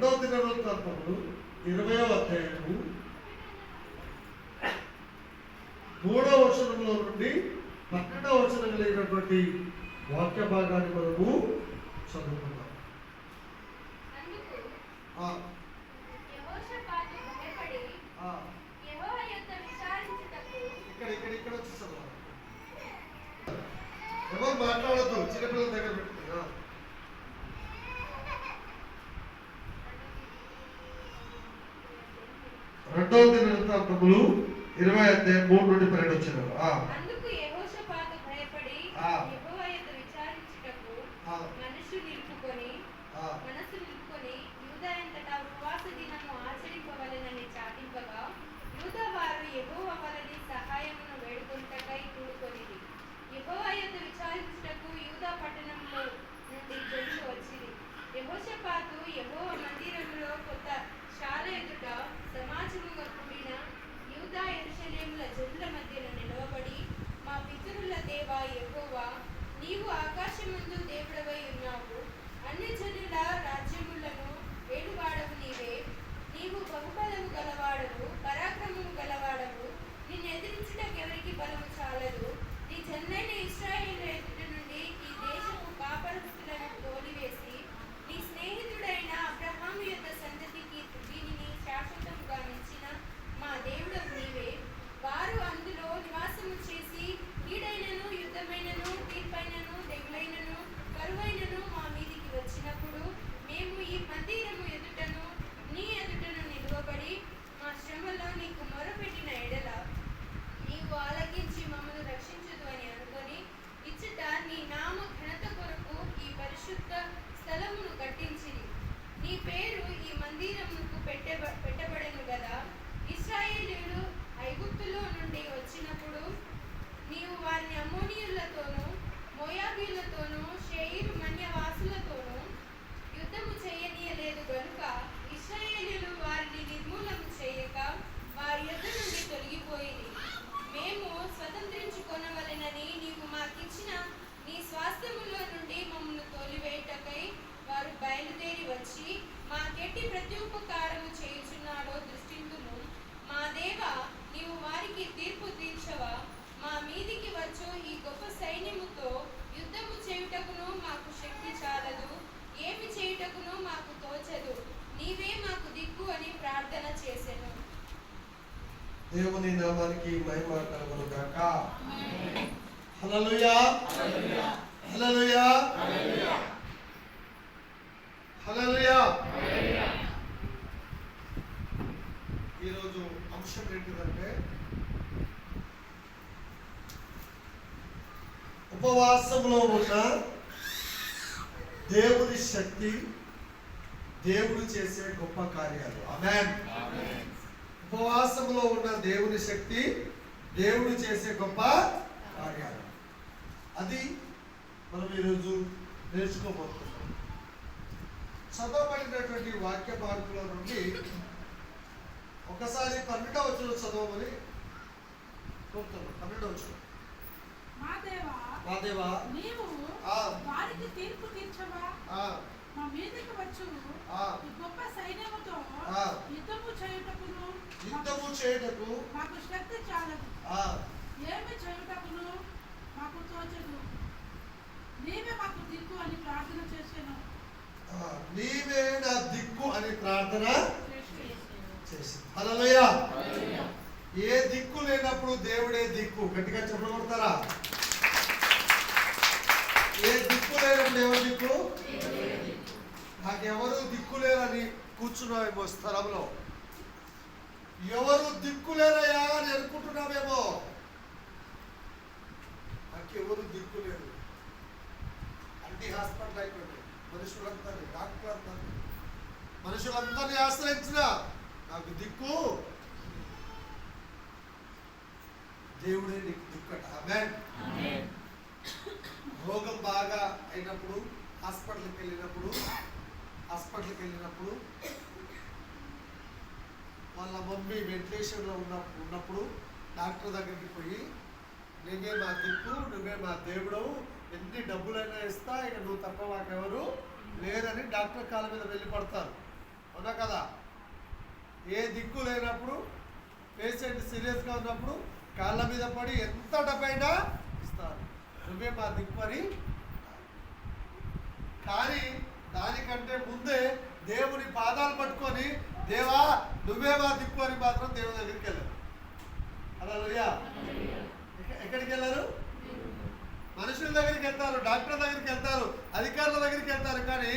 రెండవ దినవృత్తాంతములు 20వ అధ్యాయము 3వ వచనంలో నుండి 12వ వచనం కలిగినటువంటి వాక్య భాగాన్ని మనము చదువుకుందాం. ఇక్కడ వచ్చి చదవాలి. ఎవరు మాట్లాడద్దు, చిన్నపిల్లల దగ్గర పెట్టుకున్నా. రెండవ దినవృత్తాంతములు 20వ అధ్యాయం 3 నుండి 12 వచనాలు. అందుకు యెహోషాపాతు భయపడి యెహోవా యొద్ద విచారించుటకు మనస్సు నిలుపుకొని యూదా అంతటా ఉపవాస దినము ఆచరింపవలెనని చాటింపగా యూదా వారు యెహోవా వలన సహాయమును వేడుకొనుటకై కూడుకొనిరి. యెహోవా యొద్ద విచారించుటకు యూదా పట్టణంలో నుండి జనులు వచ్చిరి. యెహోషాపాతు యెహోవా మందిరములో కొత్త శాల ఎదుట సమాజముగా కూడిన యూదా యెరూషలేముల జనుల మధ్యన నిలవబడి, మా పితరుల దేవా యెహోవా, నీవు ఆకాశమందు దేవుడవై ఉన్నావు. అన్యజనుల రాజ్యములను ఏలువాడవు నీవే. నీవు బహుబలము గలవాడవు, పరాక్రమము గలవాడవు. నిన్ను ఎదిరించుటకెవరికి బలము చాలదు. నీ జనులైన ఇశ్రాయేలు ఎదుట నుండి ఈ దేశపు కాపరస్తులను తోలివేసి, నీ స్నేహితుడైన అబ్రహాము యొద్ద సంతతికి దీనిని శాశ్వతముగా నిలిచిన మా దేవుడవు నీవే. వారు అందులో నివాసము చేసి కీడైనను, యుద్ధమైనను, తీర్పైనను, తెగులైనను, కరువైనను మా మీదికి వచ్చినప్పుడు మేము ఈ మందిరము ఎదుటను నీ ఎదుటను నిలువబడి మా శ్రమలో నీకు మొరపెట్టిన ఎడల నీవు ఆలకించి మమ్మల్ని రక్షించదు అని అనుకొని ఇచ్చట నీ నామ ఘనత కొరకు ఈ పరిశుద్ధ స్థలమును కట్టించిరి. నీ పేరు ఈ మందిరమునకు పెట్టబడెను గదా. ఇశ్రాయేలీయులు ఐగుప్తులో నుండి వచ్చినప్పుడు నీవు వారిని అమ్మోనీయులతోనూ, మోయాబీయులతోనూ, షేయిరు మన్యవాసులతోనూ యుద్ధము చేయనీయలేదు గనుక ఇశ్రాయేలీయులు వారిని నిర్మూలన చేయక వారి యొద్ద నుండి తొలగిపోయింది. మేము స్వతంత్రించుకొనవలెనని నీవు మాకిచ్చిన నీ స్వాస్థ్యములో నుండి మమ్మల్ని తోలివేయుటకై వారు బయలుదేరి వచ్చి మాకెట్టి ప్రత్యుపకారము చేయుచున్నాడో దృష్టింతుము. మా దేవా, నీవు వారికి తీర్పు తీర్చవా? మా మీదికి వచ్చు ఈ గొప్ప సైన్యముతో యుద్ధము చేయుటకును మాకు శక్తి చాలదు, ఏమి చేయుటకును మాకు తోచదు. నీవే మాకు దిక్కు అని ప్రార్థన చేసెను. దేవుని నామానికి మహిమ కలుగును గాక. హల్లెలూయా, హల్లెలూయా, హల్లెలూయా. ఈరోజు అంశం ఏంటిదంటే ఉపవాసంలో ఉన్న దేవుని శక్తి, దేవుడు చేసే గొప్ప కార్యాలు. ఆమేన్. ఉపవాసంలో ఉన్న దేవుని శక్తి, దేవుడు చేసే గొప్ప కార్యాలు, అది మనం ఈరోజు నేర్చుకోబోతున్నాం. చదవబడినటువంటి వాక్య భాగంలో నుండి ఒకసారి 12వ వచనం చదవమని కోరుతున్నాం. 12వ వచనం. మా దేవా, నీవు వారికి తీర్పు తీర్చవా? మా మీదకి వచ్చు ఈ గొప్ప సైన్యముతో యుద్ధము చేయుటకు మాకు శక్తి చాలదు, ఏమి చేయుటకును మాకు తోచదు. నీవే మాకు దిక్కు అని ప్రార్థన చేశాను. నీవే నా దిక్కు అని ప్రార్థన చేసి. హల్లెలూయా. ఏ దిక్కు లేనప్పుడు దేవుడే దిక్కు. గట్టిగా చెప్పగలుగుతారా? ఏ దిక్కు లేనప్పుడు ఎవరు దిక్కు? నాకెవరు దిక్కు లేరని కూర్చున్నావేమో స్థలంలో. ఎవరు దిక్కు లేరయ్యా అని అనుకుంటున్నావేమో. నాకెవరు దిక్కు లేరు. అన్ని హాస్పిటల్ అయిపోయింది. మనుషులందరినీ, డాక్టర్ అందరినీ, మనుషులందరినీ ఆశ్రయించిన నాకు దిక్కు దేవుడే నీకు దిక్కట. ఆమేన్. రోగం బాగా అయినప్పుడు హాస్పిటల్కి వెళ్ళినప్పుడు వాళ్ళ మమ్మీ వెంటిలేషన్లో ఉన్నప్పుడు డాక్టర్ దగ్గరికి పోయి, నువ్వే మా దిక్కు, నువ్వే మా దేవుడు, ఎన్ని డబ్బులైనా ఇస్తా, ఇక నువ్వు తప్ప మాకెవరు లేదని డాక్టర్ కాళ్ళ మీద వెళ్ళి పడతారు. అవునా కదా? ఏ దిక్కు లేనప్పుడు, పేషెంట్ సీరియస్గా ఉన్నప్పుడు కాళ్ళ మీద పడి ఎంత డబ్బైనా ఇస్తారు, నువ్వే మా దిక్కు అని. కానీ దానికంటే ముందే దేవుని పాదాలు పట్టుకొని, దేవా నువ్వే మా దిక్కు అని మాత్రం దేవుని దగ్గరికి వెళ్ళారు. హల్లెలూయా. ఎక్కడికి వెళ్ళారు? మనుషుల దగ్గరికి వెళ్తారు, డాక్టర్ దగ్గరికి వెళ్తారు, అధికారుల దగ్గరికి వెళ్తారు, కానీ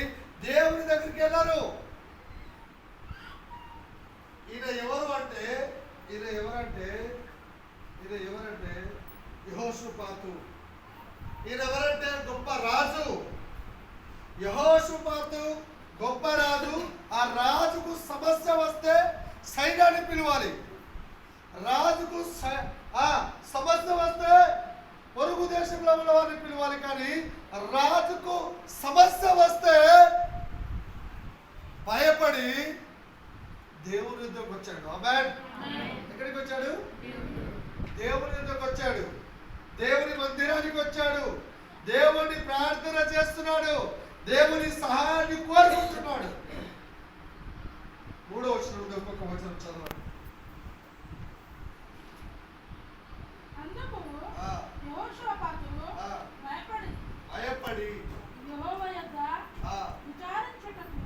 దేవుని దగ్గరికి వెళ్ళారు. ఈయన ఎవరంటే యెహోషాపాతు. ఈయన ఎవరంటే గొప్ప రాజు. యెహోషాపాతు గొప్ప రాజు. ఆ రాజుకు సమస్య వస్తే సైన్యాన్ని పిలవాలి. రాజుకు సమస్య వస్తే పొరుగు దేశంలో ఉన్న వారిని పిలవాలి. కానీ రాజుకు సమస్య వస్తే భయపడి దేవుని యుద్ధకు వచ్చాడు. ఆమేన్. ఎక్కడికి వచ్చాడు? దేవుని యుద్ధకు వచ్చాడు. దేవుని మందిరానికి వచ్చాడు. దేవుని ప్రార్థన చేస్తున్నాడు. దేవుని సహాయాన్ని కోరుకుంటున్నాడు. 3వ వచనం నుండి ఒక్కొక్క వచనం చదవండి. అందుకు యెహోషాపాతు భయపడి యెహోవా యొద్ద విచారించుటకు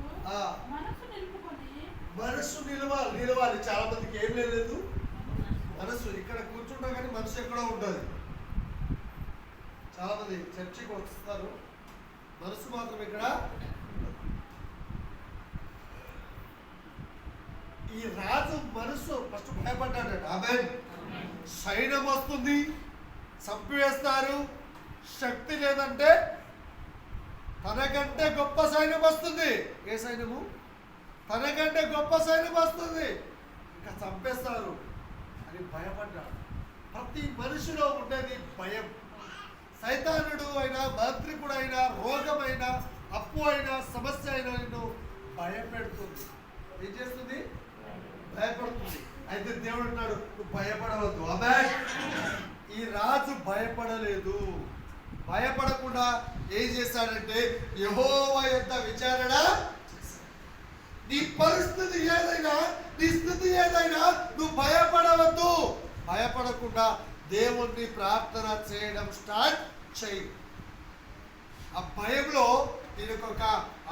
మనసు నిలవాలి. చాలా మందికి ఏం లేదు మనసు. ఇక్కడ కూర్చుంటా కానీ మనసు ఎక్కడో ఉంటుంది. చాలా మంది చర్చికి వస్తారు, మనసు మాత్రం ఇక్కడ. ఈ రాజు మనసు ఫస్ట్ భయపడ్డాడట. ఆమేన్. సైన్యం వస్తుంది, చంపివేస్తారు, శక్తి లేదంటే తనకంటే గొప్ప సైన్యం వస్తుంది. ఏ సైన్యము? తనకంటే గొప్ప సైన్యం వస్తుంది, ఇంకా చంపేస్తారు అని భయపడ్డాడు. ప్రతి మనిషిలో ఉండేది భయం. సైతానుడు అయినా, మాంత్రికుడు అయినా, రోగమైనా, అప్పు అయినా, సమస్య అయినా నిన్ను భయపెడుతుంది. ఏం చేస్తుంది? భయపడుతుంది. అయితే దేవుడు అన్నాడు, నువ్వు భయపడవద్దు. ఆమేన్. ఈ రాజు భయపడలేదు. భయపడకుండా ఏం చేశాడంటే యెహోవా యొద్ద విచారణ చేశాడు. నీ పరిస్థితి ఏదైనా, నీ స్థితి ఏదైనా నువ్వు భయపడవద్దు. భయపడకుండా దేవుణ్ణి ప్రార్థన చేయడం స్టార్ట్ చేయి. ఆ భయంలో దీనికి ఒక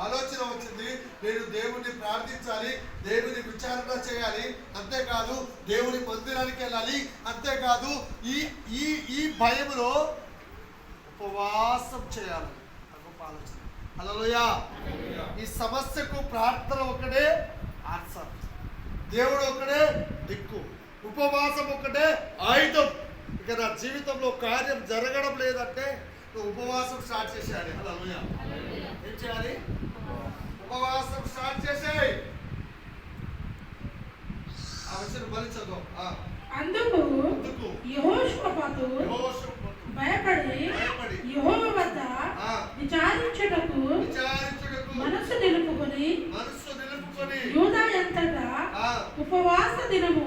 ఆలోచన వచ్చింది. నేను దేవుణ్ణి ప్రార్థించాలి, దేవుని విచారణ చేయాలి, అంతేకాదు దేవుని మందిరానికి వెళ్ళాలి, అంతేకాదు ఈ ఈ ఈ భయంలో ఉపవాసం చేయాలి. గొప్ప ఆలోచన. హల్లెలూయా. ఈ సమస్యకు ప్రార్థన ఒకటే ఆన్సర్, దేవుడు ఒకటే దిక్కు, ఉపవాసం ఒకటే ఆయుధం. ఇక నా జీవితంలో కార్యం జరగడం లేదంటే నువ్వు ఉపవాసం స్టార్ట్ చేసేయాలి. హల్లెలూయా. ఏం చేయాలి? ఉపవాసం స్టార్ట్ చేసేయి. ఆ వచ్చిన బలి చదువు. అందుకు యెహోషాపాతు భయపడి యెహోవా వద్ద విచారించుటకు మనసు నిలుపుకొని యూదా అంతటా ఉపవాస దినము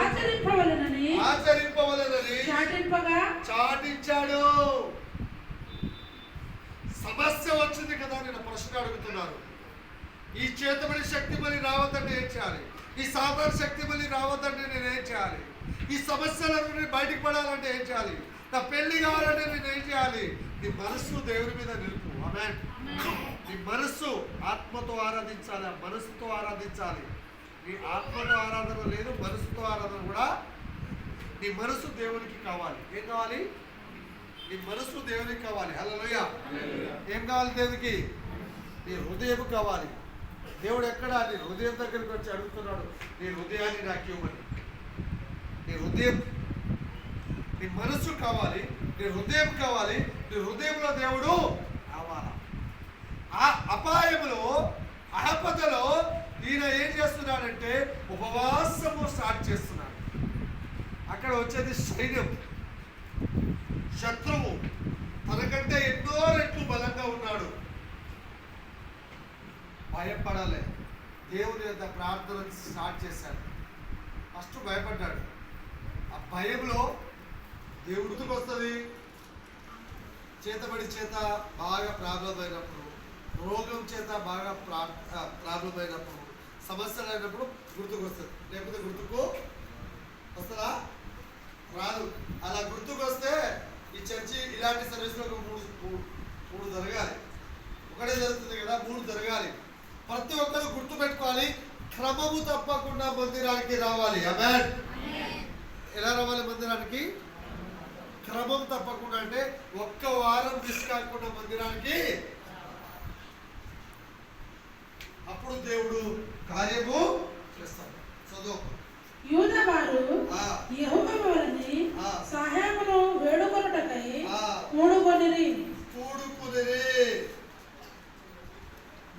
ఆచరింపవలెనని చాటించాడు. సమస్య వచ్చింది కదా, నేను ప్రశ్న అడుగుతున్నాను. ఈ చేతబడి శక్తి మళ్ళీ రావద్దంటే ఏం చేయాలి? ఈ సాధారణ శక్తి మళ్ళీ రావద్దంటే నేనేం చేయాలి? ఈ సమస్యల నుండి బయటికి పడాలంటే ఏం చేయాలి? నా పెళ్లి కావాలంటే నేను ఏం చేయాలి? నీ మనస్సు దేవుని మీద నిలుపు. ఆమేన్. నీ మనస్సు ఆత్మతో ఆరాధించాలి, ఆ మనస్సుతో ఆరాధించాలి. నీ ఆత్మతో ఆరాధన లేదు, మనస్సుతో ఆరాధన కూడా. నీ మనస్సు దేవునికి కావాలి. ఏం కావాలి? నీ మనస్సు దేవునికి కావాలి. హల్లెలూయా. ఏం కావాలి దేవునికి? నీ హృదయం కావాలి. దేవుడు ఎక్కడ? నీ హృదయం దగ్గరికి వచ్చి అడుగుతున్నాడు, నీ హృదయాన్ని నాకు ఇవ్వమని. నీ హృదయం, నీ మనస్సు కావాలి, నీ హృదయం కావాలి. నీ హృదయంలో దేవుడు కావాలా? ఆ అపాయంలో, ఆపదలో ఈయన ఏం చేస్తున్నాడంటే ఉపవాసము స్టార్ట్ చేస్తున్నాడు. అక్కడ వచ్చేది సైన్యం, శత్రువు తనకంటే ఎన్నో రెట్లు బలంగా ఉన్నాడు. భయపడాలి. దేవుని యొక్క ప్రార్థన స్టార్ట్ చేశాడు. ఫస్ట్ భయపడ్డాడు. ఆ భయంలో దేవుడికి వస్తుంది. చేతబడి చేత బాగా ప్రాబ్లం అయినప్పుడు రోగం చేత బాగా ప్రాబ్లం అయినప్పుడు, సమస్యలు అయినప్పుడు గుర్తుకొస్తుంది. లేకపోతే గుర్తుకు వస్తుందా? రాదు. అలా గుర్తుకు వస్తే ఈ చర్చి ఇలాంటి సర్వీస్లో ఒక మూడు జరగాలి. ఒకటే జరుగుతుంది కదా, 3 జరగాలి. ప్రతి ఒక్కరు గుర్తు పెట్టుకోవాలి, క్రమము తప్పకుండా మందిరానికి రావాలి. ఆమేన్. ఎలా రావాలి మందిరానికి? క్రమం తప్పకుండా. అంటే ఒక్క వారం మిస్ కాకుండా మందిరానికి, అప్పుడు దేవుడు కార్యము చేస్తాడు. చదువు. యూదవారు యెహోవా వలన సహాయమును వేడుకొనుటకై కూడుకొనిరి.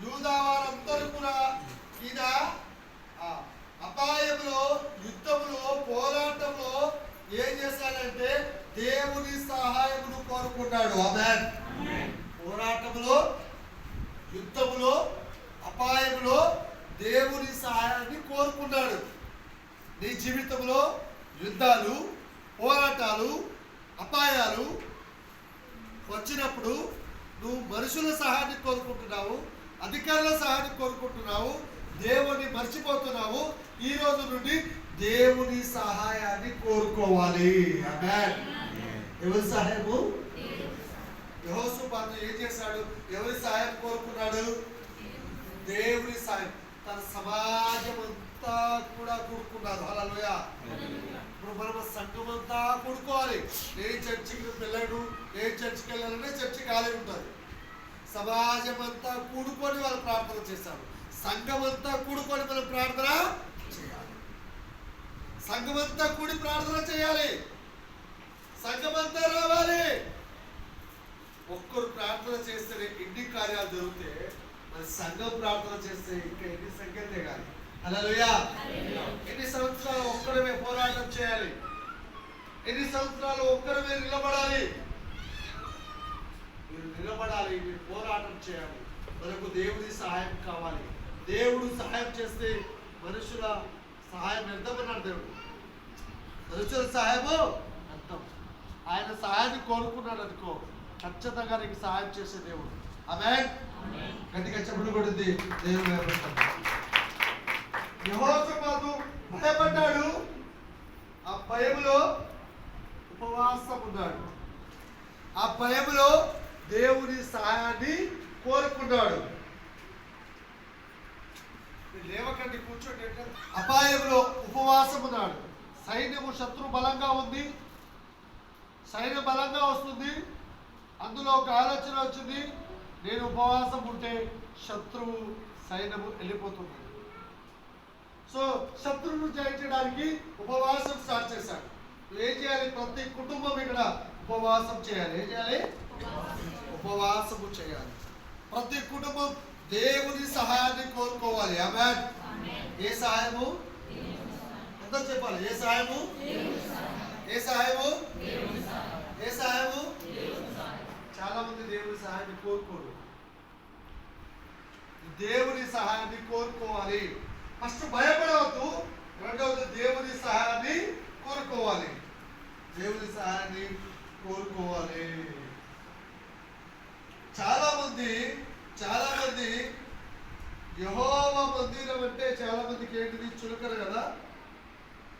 యూదవారందరూ కూడా ఈయన అపాయంలో, యుద్ధంలో, పోరాటంలో ఏం చేశాడంటే దేవుని సహాయమును కోరుకున్నాడు. ఆమేన్. పోరాటంలో, యుద్ధంలో, అపాయంలో దేవుని సహాయాన్ని కోరుకున్నాడు. నీ జీవితంలో యుద్ధాలు, పోరాటాలు, అపాయాలు వచ్చినప్పుడు నువ్వు మనుషుల సహాయాన్ని కోరుకుంటున్నావు, అధికారుల సహాయాన్ని కోరుకుంటున్నావు, దేవుని మర్చిపోతున్నావు. ఈ రోజు నుండి దేవుని సహాయాన్ని కోరుకోవాలి. ఆమేన్. ఎవరి సహాయము? యెహోషాపాతు ఏం చేశాడు? ఎవరి సహాయం కోరుకున్నాడు? దేవుని సహాయం. తన సమాజం అంతా కూడా కూడుకున్నారు. హల్లెలూయా. ఇప్పుడు మనం సంఘం అంతా కూడుకోవాలి. నేను చర్చికి వెళ్ళాడు, నేను చర్చికి వెళ్ళాలంటే చర్చి ఖాళీ ఉంటుంది. సమాజం అంతా కూడుకొని వాళ్ళు ప్రార్థన చేశారు. సంఘం అంతా కూడుకొని మనం ప్రార్థన చేయాలి. సంఘం అంతా కూడి ప్రార్థన చేయాలి. సంఘం అంతా రావాలి. ఒక్కరు ప్రార్థన చేస్తేనే ఎన్ని కార్యాలు జరిగితే, మరి సంఘం ప్రార్థన చేస్తే ఇంకా ఎన్ని సంఖ్యలు తెగాలి. హల్లెలూయా. ఎన్ని సంవత్సరాలు ఒక్కరమే పోరాటం చేయాలి. ఎన్ని సంవత్సరాలు ఒక్కరమే నిలబడాలి. మీరు నిలబడాలి, మీరు పోరాటం చేయాలి. మనకు దేవుడి సహాయం కావాలి. దేవుడు సహాయం చేస్తే మనుషుల సహాయం ఎంతమన్నాడు దేవుడు. మనుషుల సహాయము అర్థం. ఆయన సహాయాన్ని కోరుకున్నాడు అనుకో, ఖచ్చితంగా నీకు సహాయం చేసే దేవుడు. ఆమేన్. గట్టిగా చెప్పులు కొడుద్ది దేవుడు. యెహోషాపాతు భయపడ్డాడు. ఆ భయములో ఉపవాసం ఉన్నాడు. ఆ భయములో దేవుని సహాయాన్ని కోరుకున్నాడు. లేవకండి, కూర్చోండి. అపాయంలో ఉపవాసం ఉన్నాడు. సైన్యము శత్రు బలంగా ఉంది, సైన్యం బలంగా వస్తుంది. అందులో ఒక ఆలోచన వచ్చింది, నేను ఉపవాసం ఉంటే శత్రువు సైన్యము వెళ్ళిపోతుంది. సో శత్రువును జయించడానికి ఉపవాసం స్టార్ట్ చేశాడు. ఏం చేయాలి? ప్రతి కుటుంబం ఇక్కడ ఉపవాసం చేయాలి. ఏం చేయాలి? ఉపవాసము చేయాలి. ప్రతి కుటుంబం దేవుని సహాయాన్ని కోరుకోవాలి. ఆమేన్. ఏ సహాయము? ఎంత చెప్పాలి? ఏ సహాయము? ఏ సహాయము? ఏ సహాయము? చాలా మంది దేవుని సహాయాన్ని కోరుకోరు. దేవుని సహాయాన్ని కోరుకోవాలి. ఫస్ట్ భయపడవద్దు. రెండవది దేవుని సహాయాన్ని కోరుకోవాలి. దేవుని సహాయాన్ని కోరుకోవాలి. చాలా మంది యెహోవా మందిరం అంటే చాలా మందికి ఏంటిది? చులకన కదా.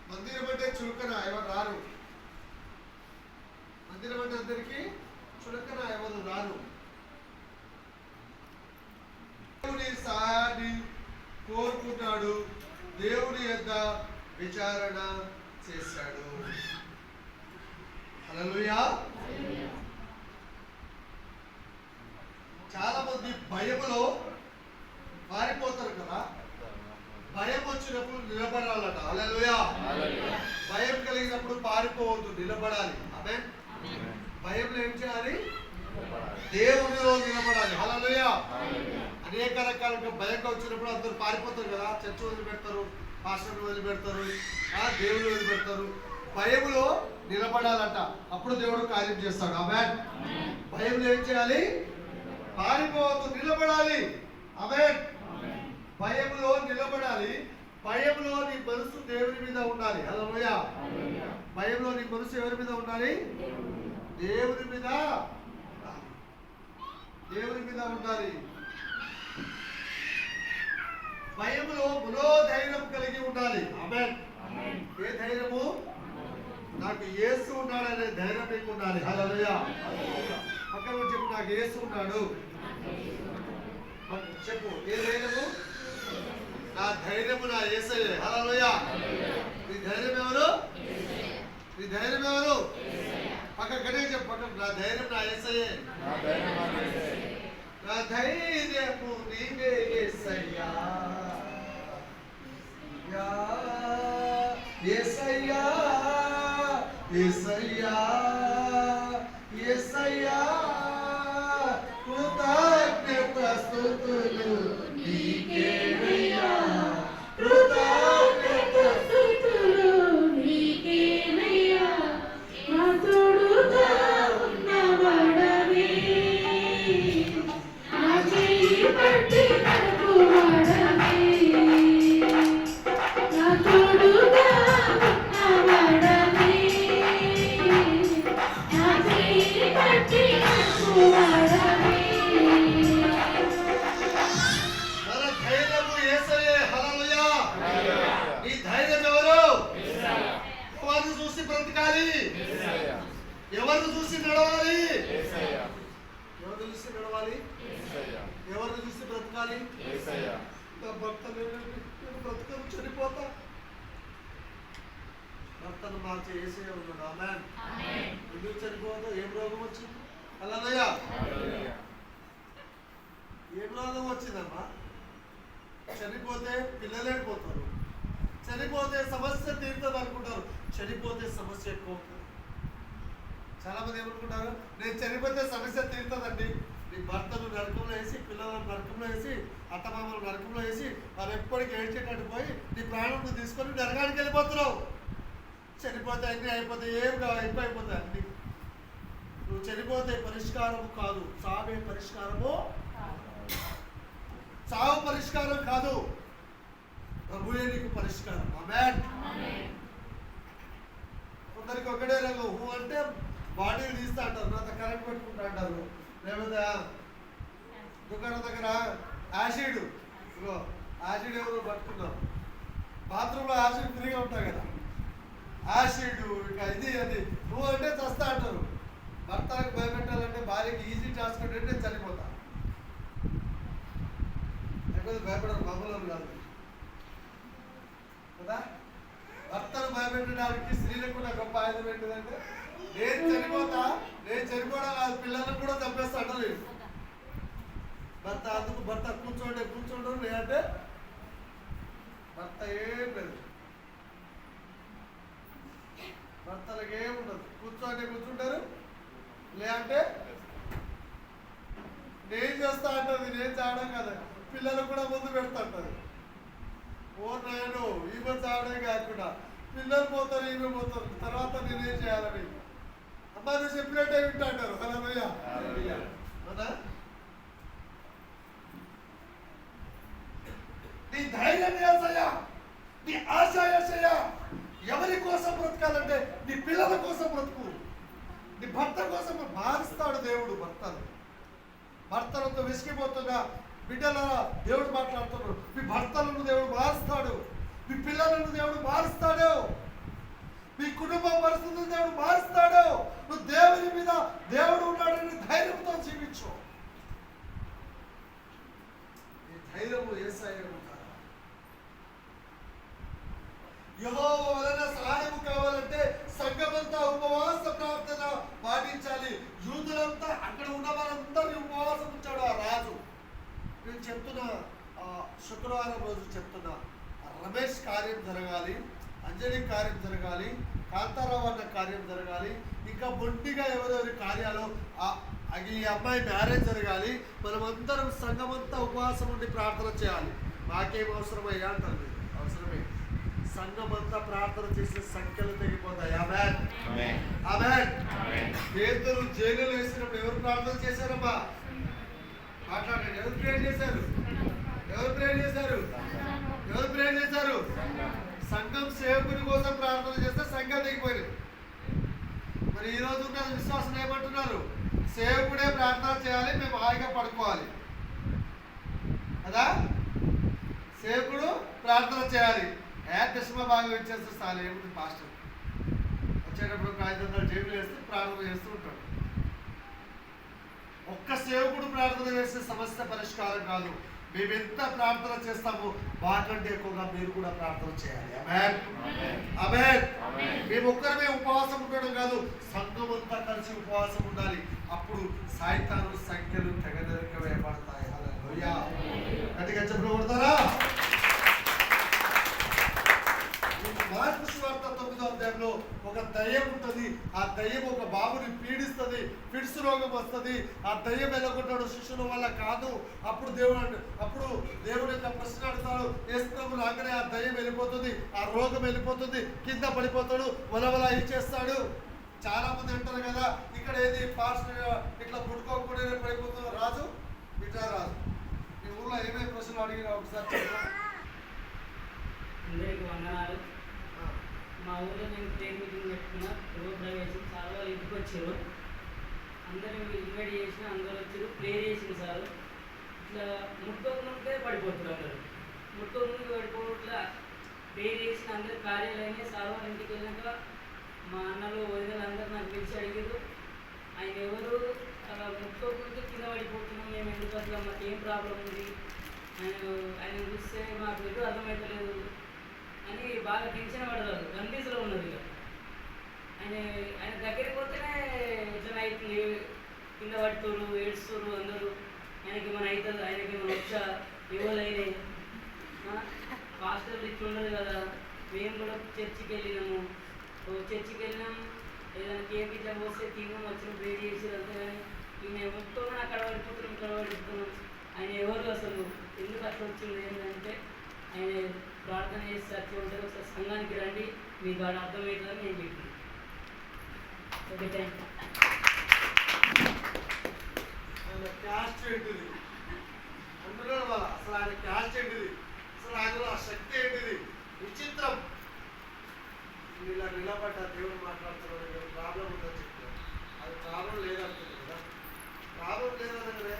మందిరం అంటే చులకన, ఎవరు రారు. మందిరం అంటే అందరికీ చులకన, ఎవరు రారు. దేవుని సహాయాన్ని కోరుకున్నాడు. దేవుని యొద్ద విచారణ చేశాడు. హల్లెలూయా. చాలా మంది భయములో పారిపోతారు కదా. భయం వచ్చినప్పుడు నిలబడాలట. హల్లెలూయా. భయం కలిగినప్పుడు పారిపోవద్దు, నిలబడాలి. ఆమేన్. భయంలో ఏం చేయాలి? దేవునిలో నిలబడాలి. హల్లెలూయా. అనేక రకాలుగా భయంగా వచ్చినప్పుడు అందరూ పారిపోతారు కదా. చర్చ్ వదిలిపెడతారు, పాస్టర్ని వదిలిపెడతారు, దేవుని వదిలిపెడతారు. భయములో నిలబడాలట, అప్పుడు దేవుడు కార్యం చేస్తాడు. ఆమేన్. భయంలో ఏం చేయాలి? పారిపోవద్దు, నిలబడాలి. ఆమేన్. భయములో నిలబడాలి. భయంలో నీ మనసు దేవుని మీద ఉండాలి. హల్లెలూయా. భయంలో నీ మనసు ఎవరి మీద ఉండాలి? దేవుని మీద. దేవుని మీద ఉండాలి. భయములో మనోధైర్యం కలిగి ఉండాలి. ఆమేన్. ఏ ధైర్యము? నాకు యేసు ఉన్నాడనే ధైర్యం నీకు ఉండాలి. హల్లెలూయా. పక్కన చెప్పు, నాకు యేసు ఉన్నాడు చెప్పు. ఏ ధైర్యము? నా ధైర్యము నా యేసయ్యే. హల్లెలూయా. నీ ధైర్యం ఎవరు? నీ ధైర్యం ఎవరు? పక్కనే చెప్పు, పక్కన. నా ధైర్యం నా యేసయ్యే. నా ధైర్యము నీవే యేసయ్యా. యేసయ్యా యేసయ్యా యేసయ్యా కృతజ్ఞత స్తుతులు నీకేనయ్యా. కృతజ్ఞత స్తుతులు నీకేనయ్యా. నా తోడుగా ఉన్నవాడవే, నా చెయ్యి పట్టి నడుపువాడవే, నా తోడుగా ఉన్నవాడవే, నా చెయ్యి పట్టి నడుపువాడవే. మన ధైర్యము యేసయ్యే. హల్లెలూయా. ఈ ధైర్యం ఎవరు? ఎవరిని చూసి బ్రతకాలి? ఎవరిని చూసి నడవాలి? ఎవరిని చూసి నడవాలి? ఎవరిని చూసి బ్రతకాలి? నా భర్త లేనండి, నేను బ్రతకను, చనిపోతా. భర్తను మార్చే యేసయ్య ఉన్నాడు. ఆమేన్. ఎందుకు చనిపోతావు? ఏం రోగం వచ్చింది? హల్లెలూయా. ఏం రోగం వచ్చిందమ్మా? చనిపోతే పిల్లలు ఏడిపోతారు, చనిపోతే సమస్య తీరుతుంది అనుకుంటారు, చనిపోతే సమస్య ఎక్కువ అవుతుంది. చాలా మంది ఏమనుకుంటారు, నేను చనిపోతే సమస్య తీరుతుందండి. నీ భర్తను నరకంలో వేసి, పిల్లలను నరకంలో వేసి, అత్తమామలు నరకంలో వేసి, వాళ్ళు ఎప్పటికీ ఏడ్చేటట్టు పోయి నీ ప్రాణం నువ్వు తీసుకొని నరకానికి వెళ్ళిపోతున్నావు. చనిపోతే అన్నీ అయిపోతాయి, ఏం కావు, అయిపోతాయి అన్నీ. నువ్వు చనిపోతే పరిష్కారము కాదు, చావే పరిష్కారము. చావు పరిష్కారం కాదు, ప్రభువే నీకు పరిష్కారం. ఆమేన్. కొందరికి ఒకటే రంగం, హూ అంటే బాడీని తీస్తా అంటారు, నాతో కరెంట్ పెట్టుకుంటా అంటారు. లేకపోతే దుకాణం దగ్గర యాసిడ్, ఇగో యాసిడ్ ఎవరు పట్టుకున్నాం, బాత్రూంలో యాసిడ్ ఫ్రీగా ఉంటాయి కదా, యాసిడ్ ఇక ఇది అది. నువ్వు అంటే చస్తా అంటారు. భర్తలకు భయపెట్టాలంటే భార్యకి ఈజీ టాస్క్ అంటే చనిపోతా. లేకపోతే భయపడరు, మామూలు కాదు కదా. భర్తను భయపెట్టడానికి స్త్రీలకు నా గొప్ప ఆయుధం ఏంటిదంటే, నేను చనిపోతా, నేను చనిపోవడం కాదు, పిల్లలకు కూడా చంపేస్తా అంటారు భర్త. అందుకు భర్త కూర్చోండు లేదంటే భర్త ఏం లేదు, భర్తలకు ఏముండదు. కూర్చుంటారు లేదంటే నేను చేస్తా అంటది. నేను చావడం కదా, పిల్లలకు కూడా ముందు పెడతా అంటది. ఓ నాయను, ఈమె చావడే కాకుండా పిల్లలు పోతారు, ఈమె పోతారు, తర్వాత నేనేం చేయాలని. అమ్మా నువ్వు చెప్పినట్టే వింటా అంటారు. హల్లెలూయా. అవునా? నీ ధైర్యం యేసయ్యా, నీ ఆశ యేసయ్యా. ఎవరి కోసం బ్రతకాలంటే నీ పిల్లల కోసం బ్రతుకు, నీ భర్త కోసం మారుస్తాడు దేవుడు. భర్తలతో విసిగిపోతున్నా బిడ్డలారా దేవుడు మాట్లాడుతున్నాడు. మీ భర్తలను దేవుడు మారుస్తాడు, మీ పిల్లలను దేవుడు మారుస్తాడు, మీ కుటుంబ పరిస్థితులను దేవుడు మారుస్తాడు. నువ్వు దేవుని మీద దేవుడు ఉన్నాడని ధైర్యంతో జీవించు. ఈ ధైర్యము యేసయ్య ఉంటాడు. యెహోవా వలన సహాయం కావాలంటే సంఘమంతా ఉపవాస ప్రార్థన పాటించాలి. యూదులంతా అక్కడ ఉన్న వారందరినీ ఉపవాసం ఉంచాడు ఆ రాజు. నేను చెప్తున్నా, శుక్రవారం రోజు చెప్తున్నా, రమేష్ కార్యం జరగాలి, అంజలి కార్యం జరగాలి, కాంతారావు అన్న కార్యం జరగాలి, ఇంకా మొండిగా ఎవరెవరి కార్యాలు, ఈ అమ్మాయి మ్యారేజ్ జరగాలి. మనమందరం సంఘమంతా ఉపవాసం ఉండి ప్రార్థన చేయాలి. మాకేం అవసరమయ్యా అంటారు. అవసరమే. సంఘమంతా ప్రార్థన చేసే సంఖ్యలు తెగిపోతాయి. ఆమేన్. ఆమేన్. పేతురు జైలులో వేసినప్పుడు ఎవరు ప్రార్థన చేశారమ్మా? మాట్లాడండి. ఎవరు ప్రేయర్ చేశారు? సంఘం సేవకుని కోసం ప్రార్థన చేస్తే సంఘం దిగిపోయింది. మరి ఈ రోజు ఉన్న విశ్వాసం ఏమంటున్నారు? సేవకుడే ప్రార్థన చేయాలి, మేము హాయిగా పడుకోవాలి కదా. సేవకుడు ప్రార్థన చేయాలి. దశమ భాగం ఇచ్చేస్తే చాలు, ఏముంది పాస్టర్ వచ్చేటప్పుడు ఒక 500 జేబులు వేస్తే ప్రార్థన చేస్తూ ఉంటాడు. ఒక్క సేవకుడు ప్రార్థన చేస్తే సమస్య పరిష్కారం కాదు. మేము ఎంత ప్రార్థన చేస్తామో మాకంటే ఎక్కువగా మీరు కూడా ప్రార్థన చేయాలి. ఆమేన్, ఆమేన్. మేము ఒక్కరమే ఉపవాసం ఉండడం కాదు, సంఘం అంతా కలిసి ఉపవాసం ఉండాలి. అప్పుడు సాయితాను సంఖ్యలు తెగదెరక వేయబడతాయి. హల్లెలూయా. గట్టిగా చెప్పబడతారా? మార్కు సువార్త 9వ అధ్యాయంలో ఒక దయ్యం ఉంటుంది. ఆ దయ్యం ఒక బాబుని పీడిస్తుంది, ఫిట్స్ రోగం వస్తుంది. ఆ దయ్యం ఎలాగొంటాడు? శిష్యుల వల్ల కాదు. అప్పుడు దేవుడు యొక్క ప్రశ్న అడుగుతాడు. యేసు ప్రభు రాగానే ఆ దయ్యం వెళ్ళిపోతుంది, ఆ రోగం వెళ్ళిపోతుంది, కింద పడిపోతాడు, వలవల ఇచ్చేస్తాడు. చాలా మంది అంటారు కదా, ఇక్కడ ఏది పాస్ట్ ఇట్లా పుట్టుకోకుండా పడిపోతుంది. రాజు ఇట్లా రాజు, ఈ ఊర్లో ఏమేమి ప్రశ్నలు అడిగినా ఒకసారి చెప్పండి. అందరికి వందనాలు. మా ఊళ్ళో నేను ప్రేర్ మీటింగ్ పెట్టుకున్నా, గృహప్రవేశం. చాలా వాళ్ళు ఇంటికి వచ్చారు, అందరూ ఇన్వైట్ చేసిన, అందరూ వచ్చారు, ప్రేర్ చేసింది సార్. ఇట్లా ముట్టుకోకముందే పడిపోతారు, అందరూ ముట్టుకోకముందు పడిపోవట్లా ప్రేర్ చేసిన అందరు కార్యాలయమే. సార్ వాళ్ళ ఇంటికి వెళ్ళాక మా అన్నలు వదినలు అందరూ నాకు పిలిచి అడిగారు, ఆయన ఎవరు అలా ముట్టుకోకముందు కింద పడిపోతున్నాం, మేము ఎందుకు అట్లా, మాకు ఏం ప్రాబ్లం ఉంది, ఆయన చూస్తే మాకు ఎటు అర్థమవుతలేదు అని బాగా టెన్షన్ పడతారు. గంభీసులో ఉన్నది. ఇక ఆయన దగ్గరికి పోతేనే ఇట్లా అవుతుంది, కింద పడుతురు, ఏడుస్తురు అందరూ. ఆయనకి మన అవుతుంది, ఆయనకి మన వచ్చా ఎవరైనాయి పాస్టర్లు ఇట్లా ఉండదు కదా. మేము కూడా చర్చికి వెళ్ళినాము, ఏదైనా కేక్ ఇట్లా పోస్తే తిన్నాం, వచ్చిన ప్రేర్ చేసి అంతే. కానీ ఈయన మొత్తం అక్కడ పడిపోతున్నాం, ఇక్కడ పడిపోతున్నాం. ఆయన ఎవరు అసలు, ఎందుకు అట్లా వచ్చింది ఏంటంటే, ఆయన ప్రార్థన చేసి అట్లా ఉంటారు. ఒకసారి సంఘానికి రండి, మీకు వాడు అర్థమవుతుందని నేను చెప్పాను. Okay, thank you. ఆయన క్యాస్ట్ ఏంటిది అంటున్నాడు వాళ్ళ, అసలు ఆయన క్యాస్ట్ ఏంటిది, అసలు ఆయనలో ఆ శక్తి ఏంటిది, విచిత్రం. ఇలా నిలబడ్డ దేవుడు మాట్లాడుతున్నాడు, ప్రాబ్లం ఉందని చెప్తారు. అది ప్రాబ్లం లేదంటున్నారు కదా, ప్రాబ్లం లేదనగానే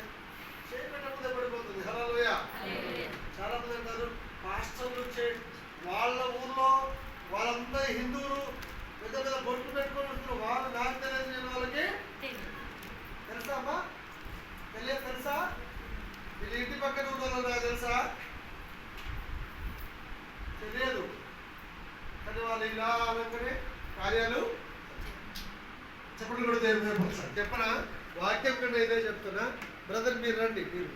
చేయబెట్టకపోతే పడిపోతుంది. హల్లెలూయా. చాలా మంది అంటారు పాస్టర్లు వాళ్ళ ఊర్లో వాళ్ళంతా హిందువులు పెద్ద పెద్ద బొట్టు పెట్టుకొని వస్తున్నారు. వాళ్ళు నాకు తెలియదు, నేను వాళ్ళకి తెలుసా అమ్మా, తెలియదు తెలుసా, వీళ్ళ ఇంటి పక్కన ఉన్న నాకు తెలుసా, తెలియదు. కానీ వాళ్ళు ఇలా అనగానే కార్యాలు చెప్పడం కూడా దేవుడు చెప్పనా, వాక్యం కంటే ఇదే చెప్తున్నా. బ్రదర్ మీరు రండి, మీరు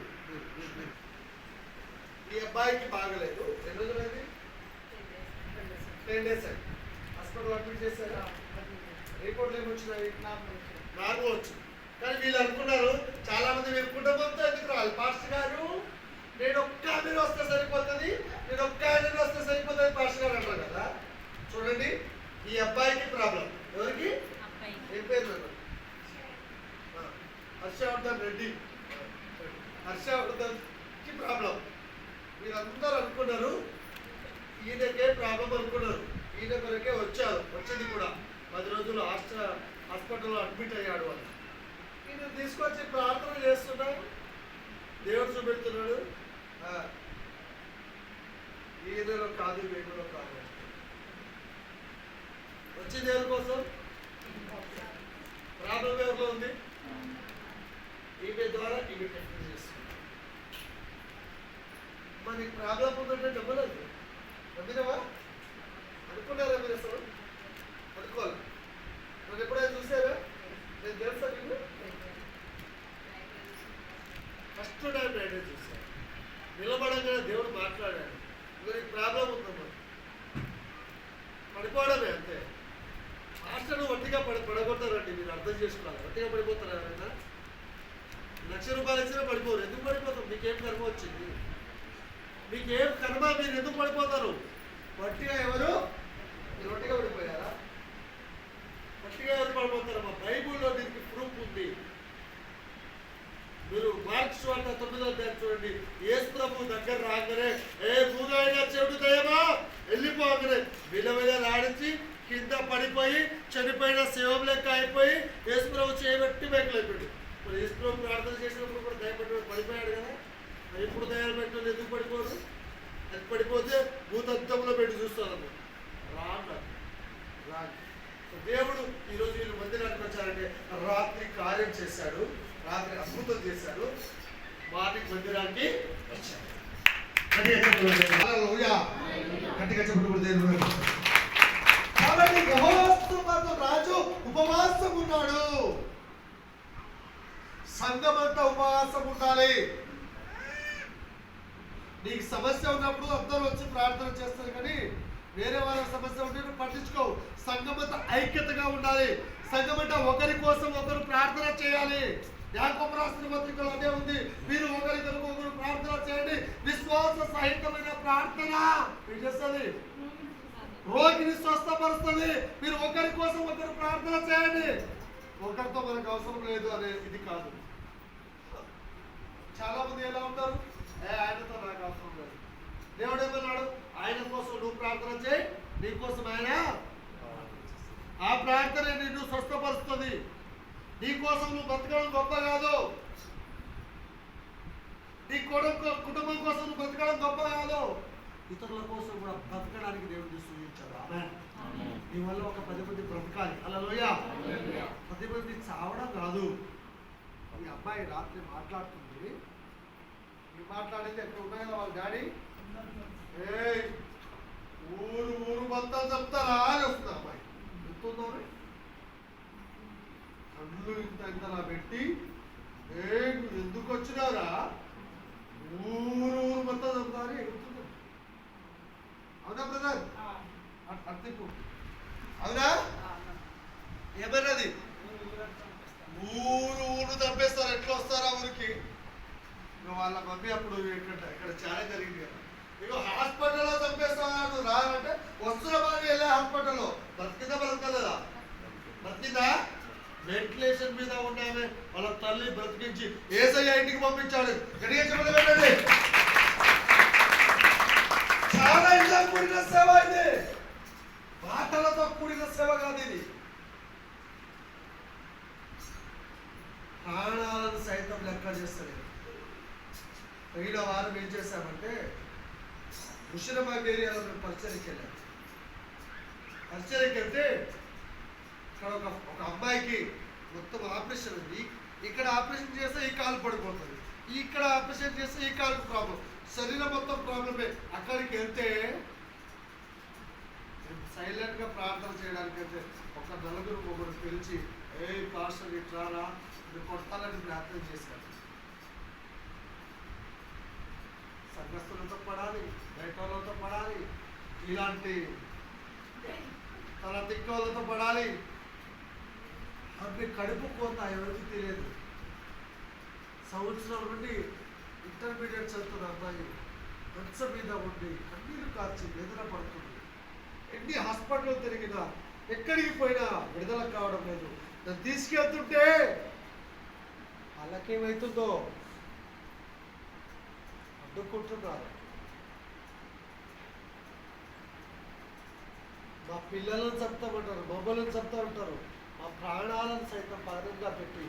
ఈ అబ్బాయికి బాగలేదు. ఎన్ని రోజులైంది? 10 days అయింది. హాస్పిటల్ అడ్మిట్ చేశారా? రిపోర్ట్లు ఏమి వచ్చినాయి? నార్మల్ వచ్చింది. కానీ వీళ్ళు అనుకున్నారు, చాలా మంది మీరు కుటుంబంతో ఎందుకు రావాలి పాస్టర్ గారు, నేను ఒక్క మీరు వస్తే సరిపోతుంది, నేను ఒక్క ఆయన వస్తే సరిపోతుంది పాస్టర్ గారు అంటారు కదా. చూడండి, ఈ అబ్బాయికి ప్రాబ్లం. ఎవరికి? ఏం పేరు? హర్షవర్ధన్ రెడ్డి. హర్షవర్ధన్కి ప్రాబ్లం. మీరందరూ అనుకున్నారు ఈయనకే ప్రాబ్లం అనుకున్నారు, ఈయన కొరకే వచ్చింది కూడా. 10 రోజులు హాస్పిటల్లో అడ్మిట్ అయ్యాడు వాళ్ళు. ఈయన తీసుకొచ్చి ప్రార్థన చేస్తున్నాడు, దేవుడు చూపెడుతున్నాడు. ఈయనలో కాదు, వేగులో కాదు. వచ్చింది ఎవరి కోసం? ప్రాబ్లం ఎవరిలో ఉంది? ఈమె ద్వారా ఈమె టెక్నిక్ చేస్తుంది. మనకి ప్రాబ్లం ఉందంటే నమ్మలేదు, నమ్మినవా? అనుకున్నారా మీరు? అసలు అనుకోవాలి. మనం ఎప్పుడైనా చూసారా? నేను తెలుసా మీకు? ఫస్ట్ టైం నేనే చూసాను. నిలబడంగానే దేవుడు మాట్లాడాడు, మీకు ప్రాబ్లం ఉందమ్మా, పడిపోవడమే అంతే. మాస్టర్లు వట్టిగా పడగొడతారండి, మీరు అర్థం చేసుకోవాలి. వట్టిగా పడిపోతారా? ఎవరైనా ₹1,00,000 ఇచ్చినా పడిపోరు. ఎందుకు పడిపోతారు? మీకేం కర్మ వచ్చింది? మీకేం కర్మ? మీరు ఎందుకు పడిపోతారు? వట్టిగా ఎవరు? మీరు వట్టిగా పడిపోయారా? వట్టిగా ఎవరు పడిపోతారమ్మా? బైబుల్లో దీనికి ప్రూఫ్ ఉంది. మీరు మార్కు సువార్త 9వ అధ్యాయం చూడండి. యేసు ప్రభు దగ్గర రాగానే, ఏ భూగాయగా చెడు దయమా వెళ్ళిపోగానే విలువగా రాడించి కింద పడిపోయి చనిపోయిన శవం లెక్క అయిపోయి యేసు ప్రభు చేయబెట్టి బయటకు. మరి యేసు ప్రభు ప్రార్థన చేసినప్పుడు కూడా దయపడి పడిపోయాడు కదా. మరి ఎప్పుడు దయాలు పెట్టిన ఎందుకు పడిపోదు? అది పడిపోతే భూతత్వంలో పెట్టి చూస్తాను రాను. దేవుడు ఈరోజు వీళ్ళు మందిరానికి వచ్చారంటే రాత్రి కార్యం చేశాడు, రాత్రి అద్భుతం చేశాడు, మార్నింగ్ మందిరానికి వచ్చాడు. గట్టిగా చెప్పండి దేవుడు. కాబట్టి యెహోవాతో రాజు ఉపవాసం ఉన్నాడు. సంఘమంతా ఉపవాసం ఉండాలి. నీకు సమస్య ఉన్నప్పుడు అందరూ వచ్చి ప్రార్థన చేస్తారు, కానీ వేరే వాళ్ళ సమస్య ఉంటే నువ్వు పట్టించుకోవు. సంఘమంతా ఐక్యతగా ఉండాలి. సంఘమంతా ఒకరి కోసం ఒకరు ప్రార్థన చేయాలి. యాకోబు రాసిన పత్రికలో అదే ఉంది. మీరు ఒకరి కొరకు ఒకరు ప్రార్థన చేయండి. విశ్వాస సహితమైన ప్రార్థన ఏం చేస్తుంది? రోగిని స్వస్థపరుస్తుంది. మీరు ఒకరి కోసం ఒకరు ప్రార్థన చేయండి. ఒకరితో మనకు అవసరం లేదు అనే ఇది కాదు. చాలా మంది ఎలా ఉంటారు, ఆయనతో నాకు అవసరం లేదు. దేవుడు ఏమన్నాడు? ఆయన కోసం నువ్వు ప్రార్థన చేయి, నీ కోసం ఆయన ఆ ప్రార్థన నిన్ను స్వస్థపరుస్తుంది. నీ కోసం నువ్వు బతకడం గొప్ప కాదు. నీ కుటుంబం కోసం నువ్వు బతకడం గొప్ప కాదు. ఇతరుల కోసం కూడా బ్రతకడానికి దేవుడు సూచించాడు. నీ వల్ల ఒక 10 మంది బ్రతకాలి. హల్లెలూయా. 10 మంది చావడం కాదు. ఈ అబ్బాయి రాత్రి మాట్లాడుతుంది. మాట్లాడేది ఎక్కడ ఉన్నాయో వాళ్ళ డాడీ ఊరు మొత్తం చెప్తారా అని వస్తుంది. అమ్మాయి చెప్తుందా? కళ్ళు ఇంతలా పెట్టి నువ్వు ఎందుకు వచ్చినావురా, ఊరు మొత్తం చెప్తారు ఎగురుతుంది. అవునా బ్రదర్? అర్థిపు అవునా? ఏమన్నది? ఊరు చంపేస్తారు. ఎట్లా వస్తారా ఊరికి? వాళ్ళ మమ్మీ అప్పుడు ఇక్కడ చాలా జరిగింది కదా. ఇక హాస్పిటల్లో చంపేస్తాను రానంటే వస్తున్న బాగా వెళ్ళే హాస్పిటల్లో బ్రతికిందా బ్రతకలేదా? బ్రతికిందా? వెంటిలేషన్ మీద ఉన్నామే వాళ్ళ తల్లి బ్రతికించి ఏసయ్య ఇంటికి పంపించాడు. గడిగా చెప్పండి పెట్టండి. చాలా ఇలా కూడిన సేవ ఇది. మాటలతో కూడిన సేవ కాదు ఇది. ప్రాణాలను సైతం లెక్క చేస్తారు. పోయిన వారం ఏం చేశామంటే ముషిరాబాద్ ఏరియాలో మేము పరిచయకి వెళ్ళాం. పరిచయకి వెళ్తే ఇక్కడ ఒక అమ్మాయికి మొత్తం ఆపరేషన్ ఉంది. ఇక్కడ ఆపరేషన్ చేస్తే ఈ కాలు పడిపోతుంది, ఇక్కడ ఆపరేషన్ చేస్తే ఈ కాలుకు ప్రాబ్లం, శరీరం మొత్తం ప్రాబ్లమే. అక్కడికి వెళ్తే సైలెంట్గా ప్రార్థన చేయడానికి వెళ్తే ఒక 4 పిలిచి పాస్టర్ ఇట్లారా ఇది కొట్టాలని ప్రార్థన చేశారు. సంఘస్థులతో పడాలి, బయట వాళ్ళతో పడాలి, ఇలాంటి తన తిక్కలతో పడాలి. అవి కడుపు కోత ఎవరికి తెలియదు. సంవత్సరం నుండి ఇంటర్మీడియట్ చదువుతున్న అబ్బాయి మంచం మీద ఉండి కన్నీరు కార్చి వేదన పడుతుంది. ఎన్ని హాస్పిటల్ తిరిగినా ఎక్కడికి పోయినా విడుదల కావడం లేదు. నన్ను తీసుకెళ్తుంటే వాళ్ళకేమవుతుందో అడ్డుకుంటున్నారు. మా పిల్లలను చంపుతామంటారు, మమ్మల్ని చంపుతా ఉంటారు. మా ప్రాణాలను సైతం పరంగా పెట్టి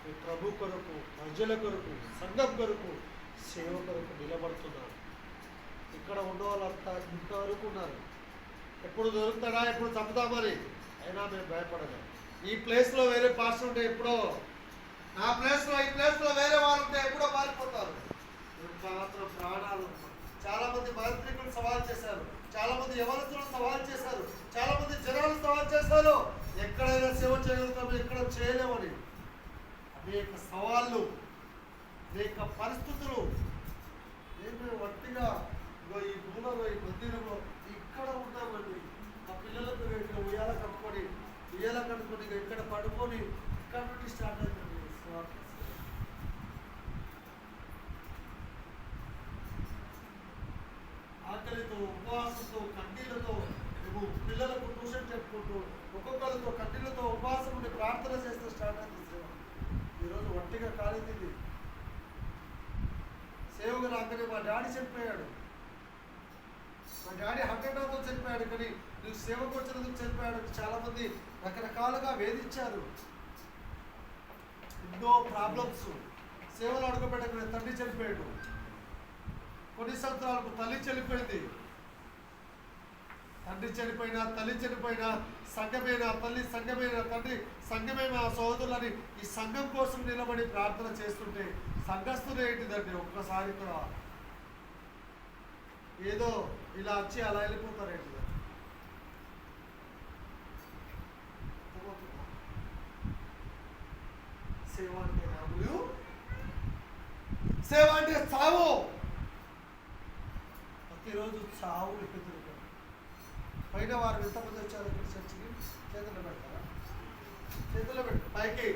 మీ ప్రభు కొరకు, ప్రజల కొరకు, సంఘం కొరకు, సేవ కొరకు నిలబడుతున్నారు. ఇక్కడ ఉన్న వాళ్ళంతా ఇంతవరకు ఉన్నారు. ఎప్పుడు దొరుకుతాడా, ఎప్పుడు చంపుతామని. అయినా మేము భయపడలేం. ఈ ప్లేస్లో వేరే పాస్టర్ ఉంటే ఎప్పుడో, నా ప్లేస్లో ఈ ప్లేస్లో వేరే వాళ్ళు ఉంటే ఎప్పుడో మారిపోతారు. మాత్రం ప్రాణాలు. చాలా మంది మంత్రికులు సవాల్ చేశారు, చాలా మంది యవనస్తులు సవాల్ చేశారు, చాలా మంది జనాలు సవాల్ చేశారు. ఎక్కడైనా సేవ చేయగలుగుతాము, ఎక్కడ చేయలేమని. అనేక సవాళ్ళు, అనేక పరిస్థితులు. నేను వట్టిగా ఈ మూలలో, ఈ మందిరంలో ఇక్కడ ఉన్నామండి. మా పిల్లలకు ఇక్కడ ఉయ్యాల కట్టుకొని ఇక్కడ పడుకొని ఇక్కడ నుండి స్టార్ట్ అవుతుంది. ఆకలితో, ఉపవాసంతో, కన్నీళ్లతో మేము పిల్లలకు ట్యూషన్ చెప్పుకుంటూ ఒక్కొక్కరితో కన్నీళ్లతో ఉపవాసం ఉండి ప్రార్థన చేస్తూ స్టార్ట్ అవుతుంది సేవ. ఈరోజు ఒంటిగా కాలేది. సేవకు రాకనే మా డాడీ చనిపోయాడు. మా డాడీ హఠాత్తుతో చనిపోయాడు. కానీ నువ్వు సేవకు వచ్చినందుకు చనిపోయాడు. చాలా మంది రకరకాలుగా వేధించారు. ఎన్నో ప్రాబ్లమ్స్. సేవలు అడుగుపెట్టకుండా తండ్రి చనిపోయాడు. కొన్ని సంవత్సరాలకు తల్లి చనిపోయింది. తండ్రి చనిపోయినా, తల్లి చనిపోయినా, సంఘమైన తల్లి, సంఘమైన తండ్రి, సంఘమే మా సోదరులని ఈ సంఘం కోసం నిలబడి ప్రార్థన చేస్తుంటే సంఘస్థులు ఏంటిదండి? ఒక్కసారి కూడా ఏదో ఇలా వచ్చి అలా వెళ్ళిపోతారేంటి? సేవ అంటే రాములు, సేవ అంటే చావు. ప్రతిరోజు చావు ఎదురు. పైన వారు ఎంతమంది వచ్చారు ఇక్కడ చర్చికి? చేతుల్లో పెడతారా? చేతుల్లో పెట్టు, పైకి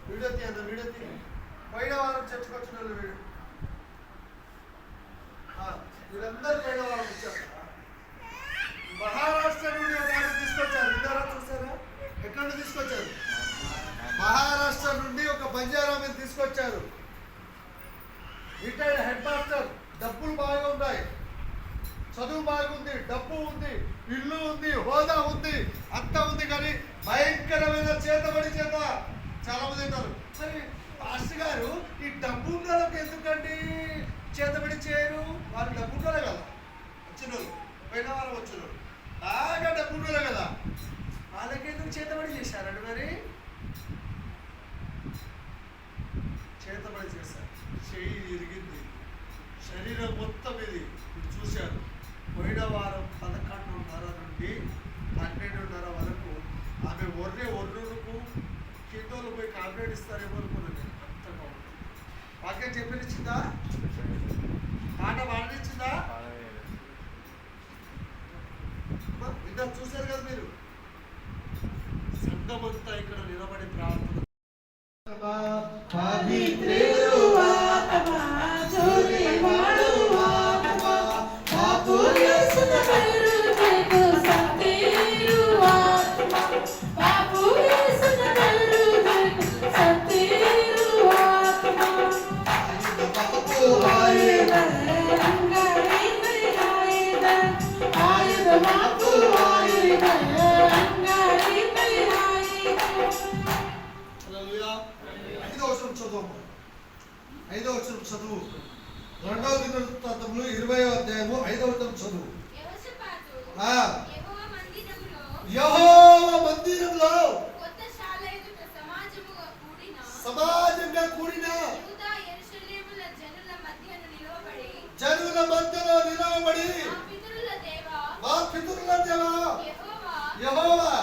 వీడియో తీయన్న, వీడియో తీయ. పైన వారం చర్చికి వచ్చిన వాళ్ళు వీళ్ళందరూ పైన వారం వచ్చారు. మహారాష్ట్ర నుండి ఒక ఆయన తీసుకొచ్చారు, విన్నారా, చూసారా? ఎక్కడ నుండి తీసుకొచ్చారు? మహారాష్ట్ర నుండి ఒక బంజారా మీద తీసుకొచ్చారు. Retired head master. డబ్బులు బాగా ఉన్నాయి, చదువు బాగుంది, డబ్బు ఉంది, ఇల్లు ఉంది, హోదా ఉంది, అంతా ఉంది. కానీ భయంకరమైన చేతబడి చేత చాలా మంది అంటారు, మరి పాస్టర్ గారు ఈ డబ్బు ఉన్న వాళ్ళకి ఎందుకండి చేతబడి చేయరు? వారు డబ్బు ఉన్నోళ్ళే కదా వచ్చిన వాళ్ళు, పోయిన వారం వచ్చిన వాళ్ళు బాగా డబ్బు ఉన్నోళ్ళే కదా, వాళ్ళకి ఎందుకు చేతబడి చేశారండి? మరి చేతబడి చేశారు, చెయ్యి ఇరిగింది, శరీరం మొత్తం ఇది చూశారు. పోయిన వారం 11:30 నుండి 12:30 వరకు ఆమె ఒర్రుకు కిందోళ్ళు పోయి కాంప్లైంట్ ఇస్తారేమో అనుకున్నాను. అంత బాగుంది. వాక్యం చెప్పనిచ్చిందా? పాట పాడనిచ్చిందా? ఇందాక చూశారు కదా మీరు. సంఘమంతా ఇక్కడ నిలబడి ప్రార్థన. ఐదవ వచనం చదువు. 2వ దినవృత్తాంతములు 20వ అధ్యాయము 5వ వచనం చదువు. యెహోవా మందిరంలో సమాజంగా కూడిన జనుల మధ్యలో నిలవబడి మా పితరుల దేవా యెహోవా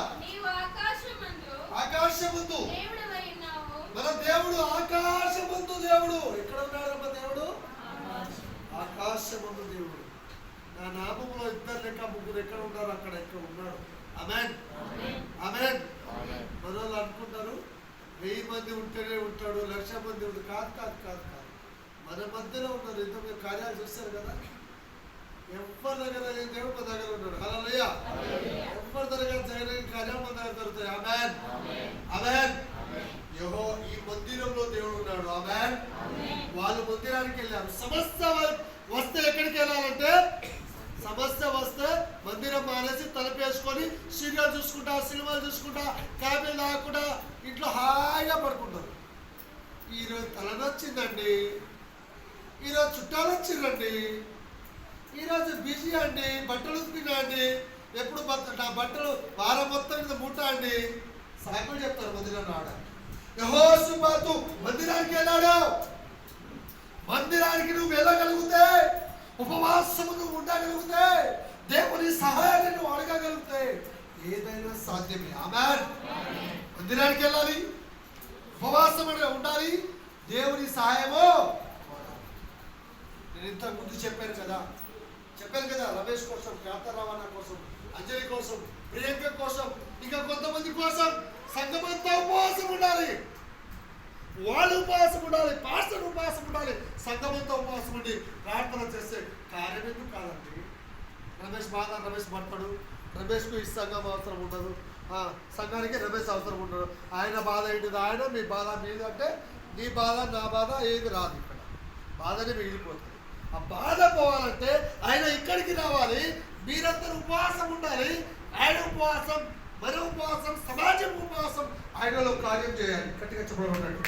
ఆకాశమందు మన దేవుడు, ఆకాశమందు దేవుడు. ఎక్కడ ఉన్నాడమ్మ దేవుడు? ఆకాశమందు దేవుడు. నా నామములో 2 లేక 3 ఎక్కడ ఉన్నారు అక్కడ ఎక్కడ ఉన్నాడు. ఆమేన్, ఆమేన్. మన వాళ్ళు అనుకుంటారు 1000 మంది ఉంటేనే ఉంటాడు, 1,00,000 మంది ఉంటాడు. కాదు కాదు కాదు కాదు, మన మధ్యలో ఉన్నారు. ఇంత మీరు కార్యాలు చూస్తారు కదా, ఎవరి దగ్గర లేని దేవుడు మన దగ్గర ఉన్నాడు. హల్లెలూయా. ఎవరి దగ్గర చేయలేని కార్యాలు మన దగ్గర దొరుకుతాయి. ఆమేన్, ఆమేన్. యెహోవా ఈ మందిరంలో దేవుడు ఉన్నాడు. ఆమేన్. వాళ్ళు మందిరానికి వెళ్ళారు. సమస్య వస్తే ఎక్కడికి వెళ్ళాలంటే, సమస్య వస్తే మందిరం మానేసి తలపేసుకొని సీరియల్ చూసుకుంటా, సినిమాలు చూసుకుంటా, క్యాబిన్ తాగకుండా ఇంట్లో హాయిగా పడుకుంటారు. ఈరోజు తలనొచ్చిందండి, ఈరోజు చుట్టాలు వచ్చిందండి, ఈరోజు బిజీ అండి, బట్టలు ఉతికినా అండి, ఎప్పుడు నా బట్టలు వారం మొత్తం మీద మూట అండి, సాకులు చెప్తారు మందిరం రావడానికి. యెహోషాపాతు మందిరానికి వెళ్ళాడు. మందిరానికి నువ్వు వెళ్ళగలిగితే, ఉపవాసము నువ్వు ఉండగలిగితే, దేవుని సహాయాన్ని నువ్వు అడగగలిగితే ఏదైనా సాధ్యమే. ఆమేన్. మందిరానికి వెళ్ళాలి, ఉపవాసం ఉండాలి, దేవుని సహాయము. నేను ఇంతకు ముందు చెప్పాను కదా, రమేష్ కోసం, యాత్ర రవాణా కోసం, అంజలి కోసం, ప్రియాంక కోసం, ఇంకా కొంతమంది కోసం సంఘమంతా ఉపవాసం ఉండాలి. వాళ్ళు ఉపవాసం ఉండాలి, పాస్టర్ ఉపవాసం ఉండాలి, సంఘమంతా ఉపవాసం ఉండి ప్రార్థన చేస్తే కార్యం ఎందుకు కాదండి? రమేష్ బాధ రమేష్ పడతాడు, రమేష్కు ఈ సంఘం అవసరం ఉండదు, సంఘానికి రమేష్ అవసరం ఉండదు. ఆయన బాధ ఏంటిది ఆయన, మీ బాధ మీది అంటే నీ బాధ నా బాధ ఏది రాదు. ఇక్కడ బాధనే మిగిలిపోతుంది. ఆ బాధ పోవాలంటే ఆయన ఇక్కడికి రావాలి, మీరందరూ ఉపవాసం ఉండాలి. ఆయన ఉపవాసం, మన ఉపవాసం, సమాజం ఉపవాసం, ఆయనలో కార్యం చేయాలి. గట్టిగా చెప్పబడి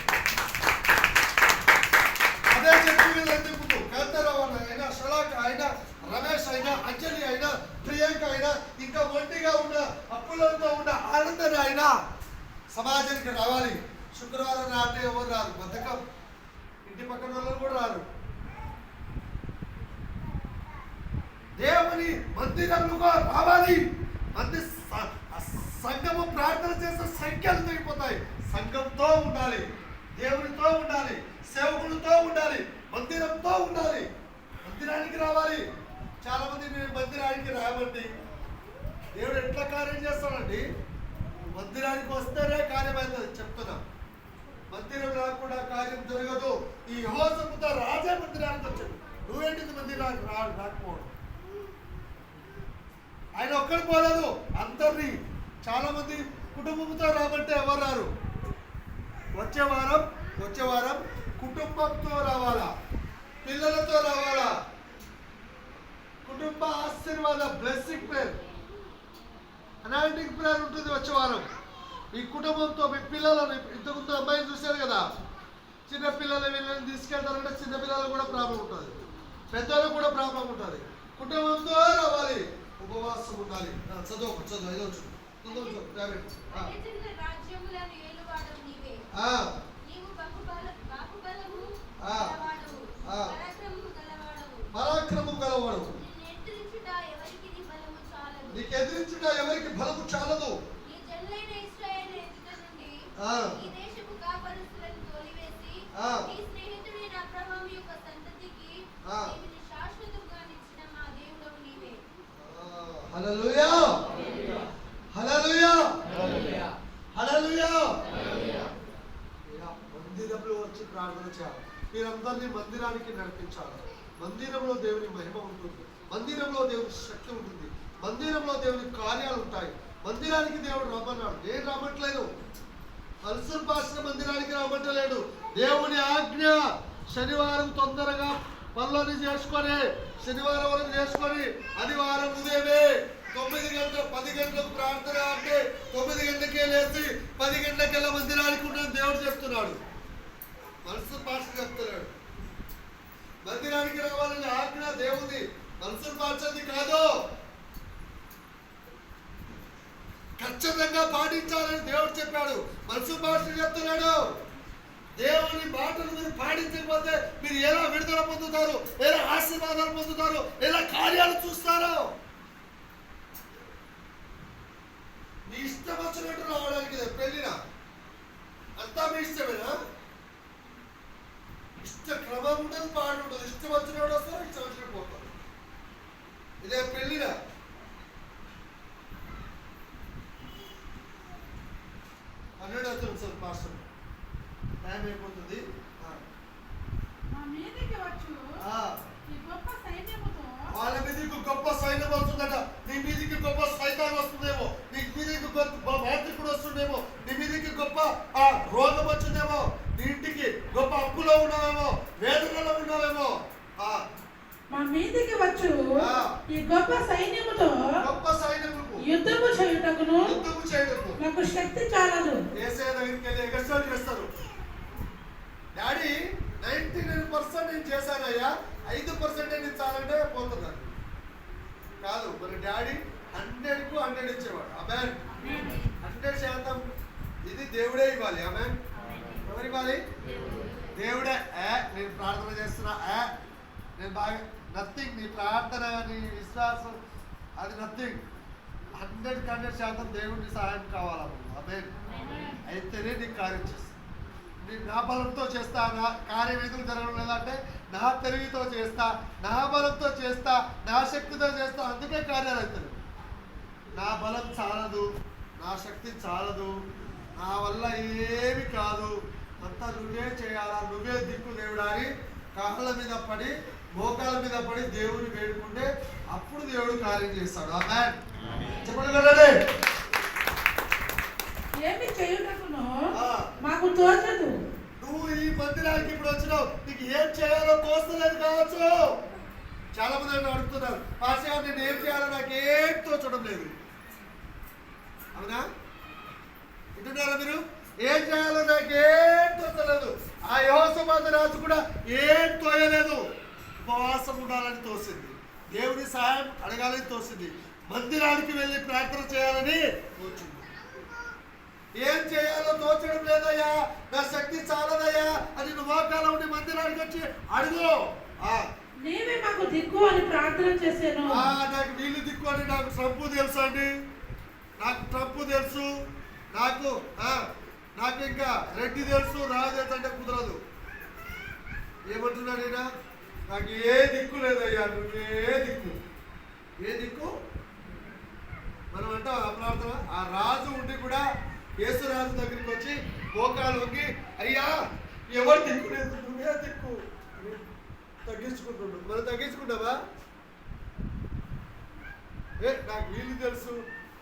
అదే చెప్పి ముందు కాంతారావు అయినా, షలాక్ అయినా, రమేష్ అయినా, అంజలి అయినా, ప్రియ దేవుని మందిరంలో రావాలి. సంఘము ప్రార్థన చేసే సంఖ్యలు తగ్గిపోతాయి. సంఘంతో ఉండాలి, దేవునితో ఉండాలి, సేవకులతో ఉండాలి, మందిరంతో ఉండాలి. మందిరానికి రావాలి. చాలా మంది నేను మందిరానికి రావండి. దేవుడు ఎట్లా కార్యం చేస్తాడండి? మందిరానికి వస్తేనే కార్యం అవుతుంది. చెప్తున్నా, మందిరం రాకుండా కార్యం జరగదు. ఈ యెహోషాపాతు రాజే మందిరానికి వచ్చాడు. నువ్వేంటిది మందిరానికి రాకపోవడం? ఆయన ఒక్కడు పోలేదు, అందరినీ. చాలా మంది కుటుంబంతో రామంటే ఎవరు రారు. వచ్చే వారం కుటుంబంతో రావాలా, పిల్లలతో రావాలా. కుటుంబ ఆశీర్వాద బ్లెస్సింగ్ ప్రేయర్, అనాయింటింగ్ ప్రేయర్ ఉంటుంది వచ్చే వారం. మీ కుటుంబంతో, మీ పిల్లలను, ఇంతకుముందు అమ్మాయిని చూశారు కదా, చిన్న పిల్లలు వీళ్ళని తీసుకెళ్తారంటే చిన్న పిల్లలకు కూడా ప్రాబ్లం ఉంటుంది, పెద్దలకు కూడా ప్రాబ్లం ఉంటుంది. కుటుంబంతో రావాలి, ఉపవాసం ఉండాలి. చదువు ఐదో అన్యజనుల రాజ్యములను ఏలువాడవు నీవే. నీవు బాహుబలము గలవాడవు, పరాక్రమము గలవాడవు. నీకు ఎదిరించుట ఎవరికి బలము చాలదు. ఈ జనులైన ఇశ్రాయేలు ఎదుట నుండి ఈ దేశపు కాపరులను తోలివేసి నీ స్నేహితుడైన అబ్రహాము యొక్క సంతతికి నీవిని శాశ్వతంగా నిలిచిన మా దేవుడవు నీవే. హల్లెలూయా, హల్లెలూయా, హల్లెలూయా. మందిరంలో వచ్చి ప్రార్థన చేయాలి. మీరందరినీ మందిరానికి నడిపించాలి. మందిరంలో దేవుని మహిమ ఉంటుంది, మందిరంలో దేవుని శక్తి ఉంటుంది, మందిరంలో దేవుని కార్యాలు ఉంటాయి. మందిరానికి దేవుడు రమ్మన్నాడు, నేను రమ్మట్లేదు. మల్సూర్ పాస్టర్ మందిరానికి రమ్మట్టలేడు. దేవుని ఆజ్ఞ. శనివారం తొందరగా పనులని చేసుకొని, శనివారం వరకు చేసుకొని, ఆదివారం ఉదయమే 9 గంటల 10 గంటలకు ప్రార్థన అంటే 9 గంటలకే లేచి 10 గంటలకెళ్ళ మందిరానికి ఉండని దేవుడు చెప్తున్నాడు. మల్సూర్ పాస్టర్ చెప్తున్నాడు. మందిరానికి రావాలని ఆజ్ఞ దేవుని, మల్సూర్ పాస్టర్ది కాదు. ఖచ్చితంగా పాటించాలని దేవుడు చెప్పాడు. మల్సూర్ పాస్టర్ చెప్తున్నాడు, దేవుని మాటలు మీరు పాటించకపోతే మీరు ఎలా విడుదల పొందుతారు, ఎలా ఆశీర్వాదాలు పొందుతారు, ఎలా కార్యాలు చూస్తారు? మీ ఇష్టం వచ్చినట్టు రావడానికి పెళ్ళినా అంతా మీ ఇష్టమేనా? ఇష్ట క్రమం ఉండదు, పాడు ఉండదు. ఇష్టం వచ్చినట్టు వస్తారు, ఇష్టం వచ్చినట్టు పోతారు. ఇదే పెళ్ళినా? అన్నాడు అతను సార్ మాస్టర్, టైం అయిపోతుంది. మా మీదికి వచ్చు ఈ గొప్ప సైన్యముతో వాళ్ళ మీదకి గొప్ప సైన్యం వస్తుందట. నీ మీదకి గొప్ప సైతాన్ వస్తుందేమో, నీ మీదకి గొప్ప మాంత్రికుడు వస్తుందేమో, నీ మీదకి గొప్ప రోగం వచ్చిందేమో, నీ ఇంటికి గొప్ప అప్పులో ఉన్నావేమో, వేదనలో ఉన్నావేమో. మా మీదికి వచ్చు ఈ గొప్ప సైన్యముతో యుద్ధము చేయుటకును నాకు శక్తి చాలదు. యేసయ్య దగ్గరికి వెళ్ళి ఎగస్ట్రాలు చేస్తారు. డాడీ 99% నేను చేశానయ్యా, 5% నేను చాలంటే పోతున్నాను కాదు. మరి డాడీ 100కు 100 ఇచ్చేవాడు. ఆమేన్. 100% ఇది దేవుడే ఇవ్వాలి. ఆమేన్. ఎవరు ఇవ్వాలి? దేవుడే. నేను ప్రార్థన చేస్తున్నా, నేను బాగా నథింగ్. నీ ప్రార్థన, నీ విశ్వాసం అది నథింగ్. 100% దేవుని సహాయం కావాలమ్మా. ఆమేన్. అయితేనే నీకు కార్యం చేస్తా. నేను నా బలంతో చేస్తా, నా కార్యం ఎందుకు జరగడం లేదంటే నా తెలివితో చేస్తా, నా బలంతో చేస్తా, నా శక్తితో చేస్తా, అందుకే కార్యాలు అవుతాయి. నా బలం చాలదు, నా శక్తి చాలదు, నా వల్ల ఏమి కాదు, అంతా నువ్వే చేయాలా, నువ్వే దిక్కు దేవుడా అని కాళ్ళ మీద పడి, మోకాల మీద పడి దేవుని వేడుకుంటే అప్పుడు దేవుడు కార్యం చేస్తాడు. ఆమేన్. చెప్పండి కదండి. ఏమి చేయుటకును మాకు తోచదు. నువ్వు ఈ మందిరానికి ఇప్పుడు వచ్చినావు, నీకు ఏం చేయాలో తోస్తలేదు కావచ్చు. చాలా మంది నన్ను అడుగుతున్నారు, పాస్టర్ గారు నేను ఏం చేయాలో నాకు ఏం తోచడం లేదు. అవునా? వింటున్నారా మీరు? ఏం చేయాలో నాకు ఏం తోచలేదు. ఆ యెహోషాపాతు రాజు కూడా ఏం తోయలేదు. ఉపవాసం ఉండాలని తోసింది, దేవుని సహాయం అడగాలని తోసింది, మందిరానికి వెళ్ళి ప్రార్థన చేయాలని తోచింది. ఏం చేయాలో తోచడం లేదయ్యా, నా శక్తి చాలదయ్యా అని నువ్వు మోకాళ్ళ ఉండి మందిరానికి వచ్చి అడుగు. నీవే మాకు దిక్కు అని ప్రార్థన చేశాను. నాకు వీళ్ళు దిక్కు అని నాకు ట్రంపు తెలుసు అండి. నాకు ట్రంపు తెలుసు. నాకు నాకు ఇంకా రెడ్డి తెలుసు, రాజు తెలుసు అంటే కుదరదు. ఏమంటున్నాడు ఈయన? నాకు ఏ దిక్కు లేదయ్యా, నువ్వే దిక్కు. ఏ దిక్కు? మనం అంటాం ఆ ప్రార్థన. ఆ రాజు ఉండి కూడా యేసురాజు దగ్గరికి వచ్చి మోకాలు వంగి, అయ్యా ఎవరు దిక్కు లేదు, నువ్వే దిక్కు తగ్గించుకుంటున్నాడు. మనం తగ్గించుకుంటావా? నాకు వీళ్ళు తెలుసు,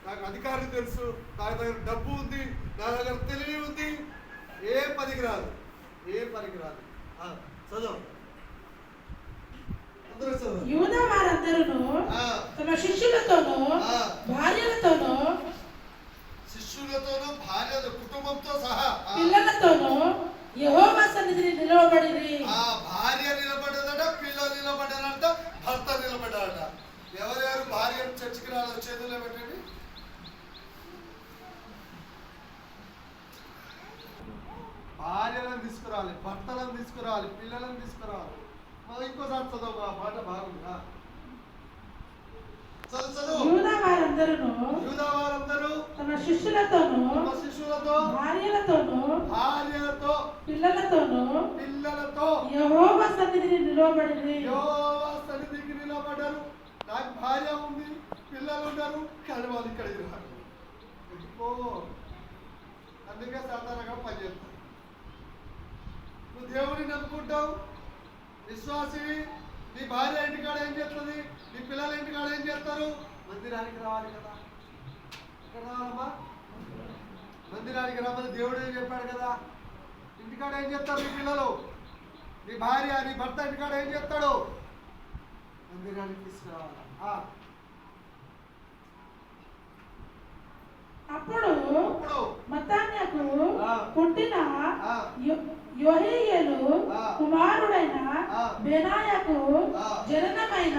నాకు అధికారులు తెలుసు, నా దగ్గర డబ్బు ఉంది, నా దగ్గర తెలివి ఉంది, ఏ పనికి రాదు, ఏ పనికి రాదు. చదువు. యూదా వారందరూ తమ శిష్యులతోనూ భార్యలతోనూ కుటుంబంతో సహా పిల్లలతోనూ యెహోవా సన్నిధిని నిలవబడిరి. భార్య నిలబడదట, పిల్లలు నిలబడ్డారంట, భర్త నిలబడ్డాడట. ఎవరెవరు భార్య చర్చికి రాలో చేతుల్లో పెట్టండి. భార్యలను తీసుకురావాలి, భర్తలను తీసుకురావాలి, పిల్లలను తీసుకురావాలి. ఇంకోసారి చదువు, ఆ మాట బాగుందా? యూదా వారందరూ తమ శిష్యులతోనూ భార్యలతోనూ పిల్లలతోనూ యెహోవా సన్నిధిని నిలవబడిరి. సన్నిధికి నిలబడ్డారు. నాకు భార్య ఉంది, పిల్లలు ఉన్నారు, కానీ వాళ్ళు ఇక్కడికి రారు. అందుకే సాధారణంగా పనిచేస్తాను. నువ్వు దేవుడిని నమ్ముకుంటావు, విశ్వాసివి. నీ భార్య ఇంటికాడ ఏం చేస్తుంది, నీ పిల్లల ఇంటికాడ ఏం చేస్తారు? మందిరానికి రావాలి కదా. ఎక్కడ రావాలమ్మా? మందిరానికి రామని దేవుడు ఏం చెప్పాడు కదా. ఇంటికాడ ఏం చేస్తారు నీ పిల్లలు, నీ భార్య, నీ భర్త ఇంటికాడ ఏం చేస్తాడు? మందిరానికి తీసుకురావాలి. అప్పుడు మత్తాన్యాకు పుట్టిన యోహేయేలు కుమారుడైన బెనాయాకు జననమైన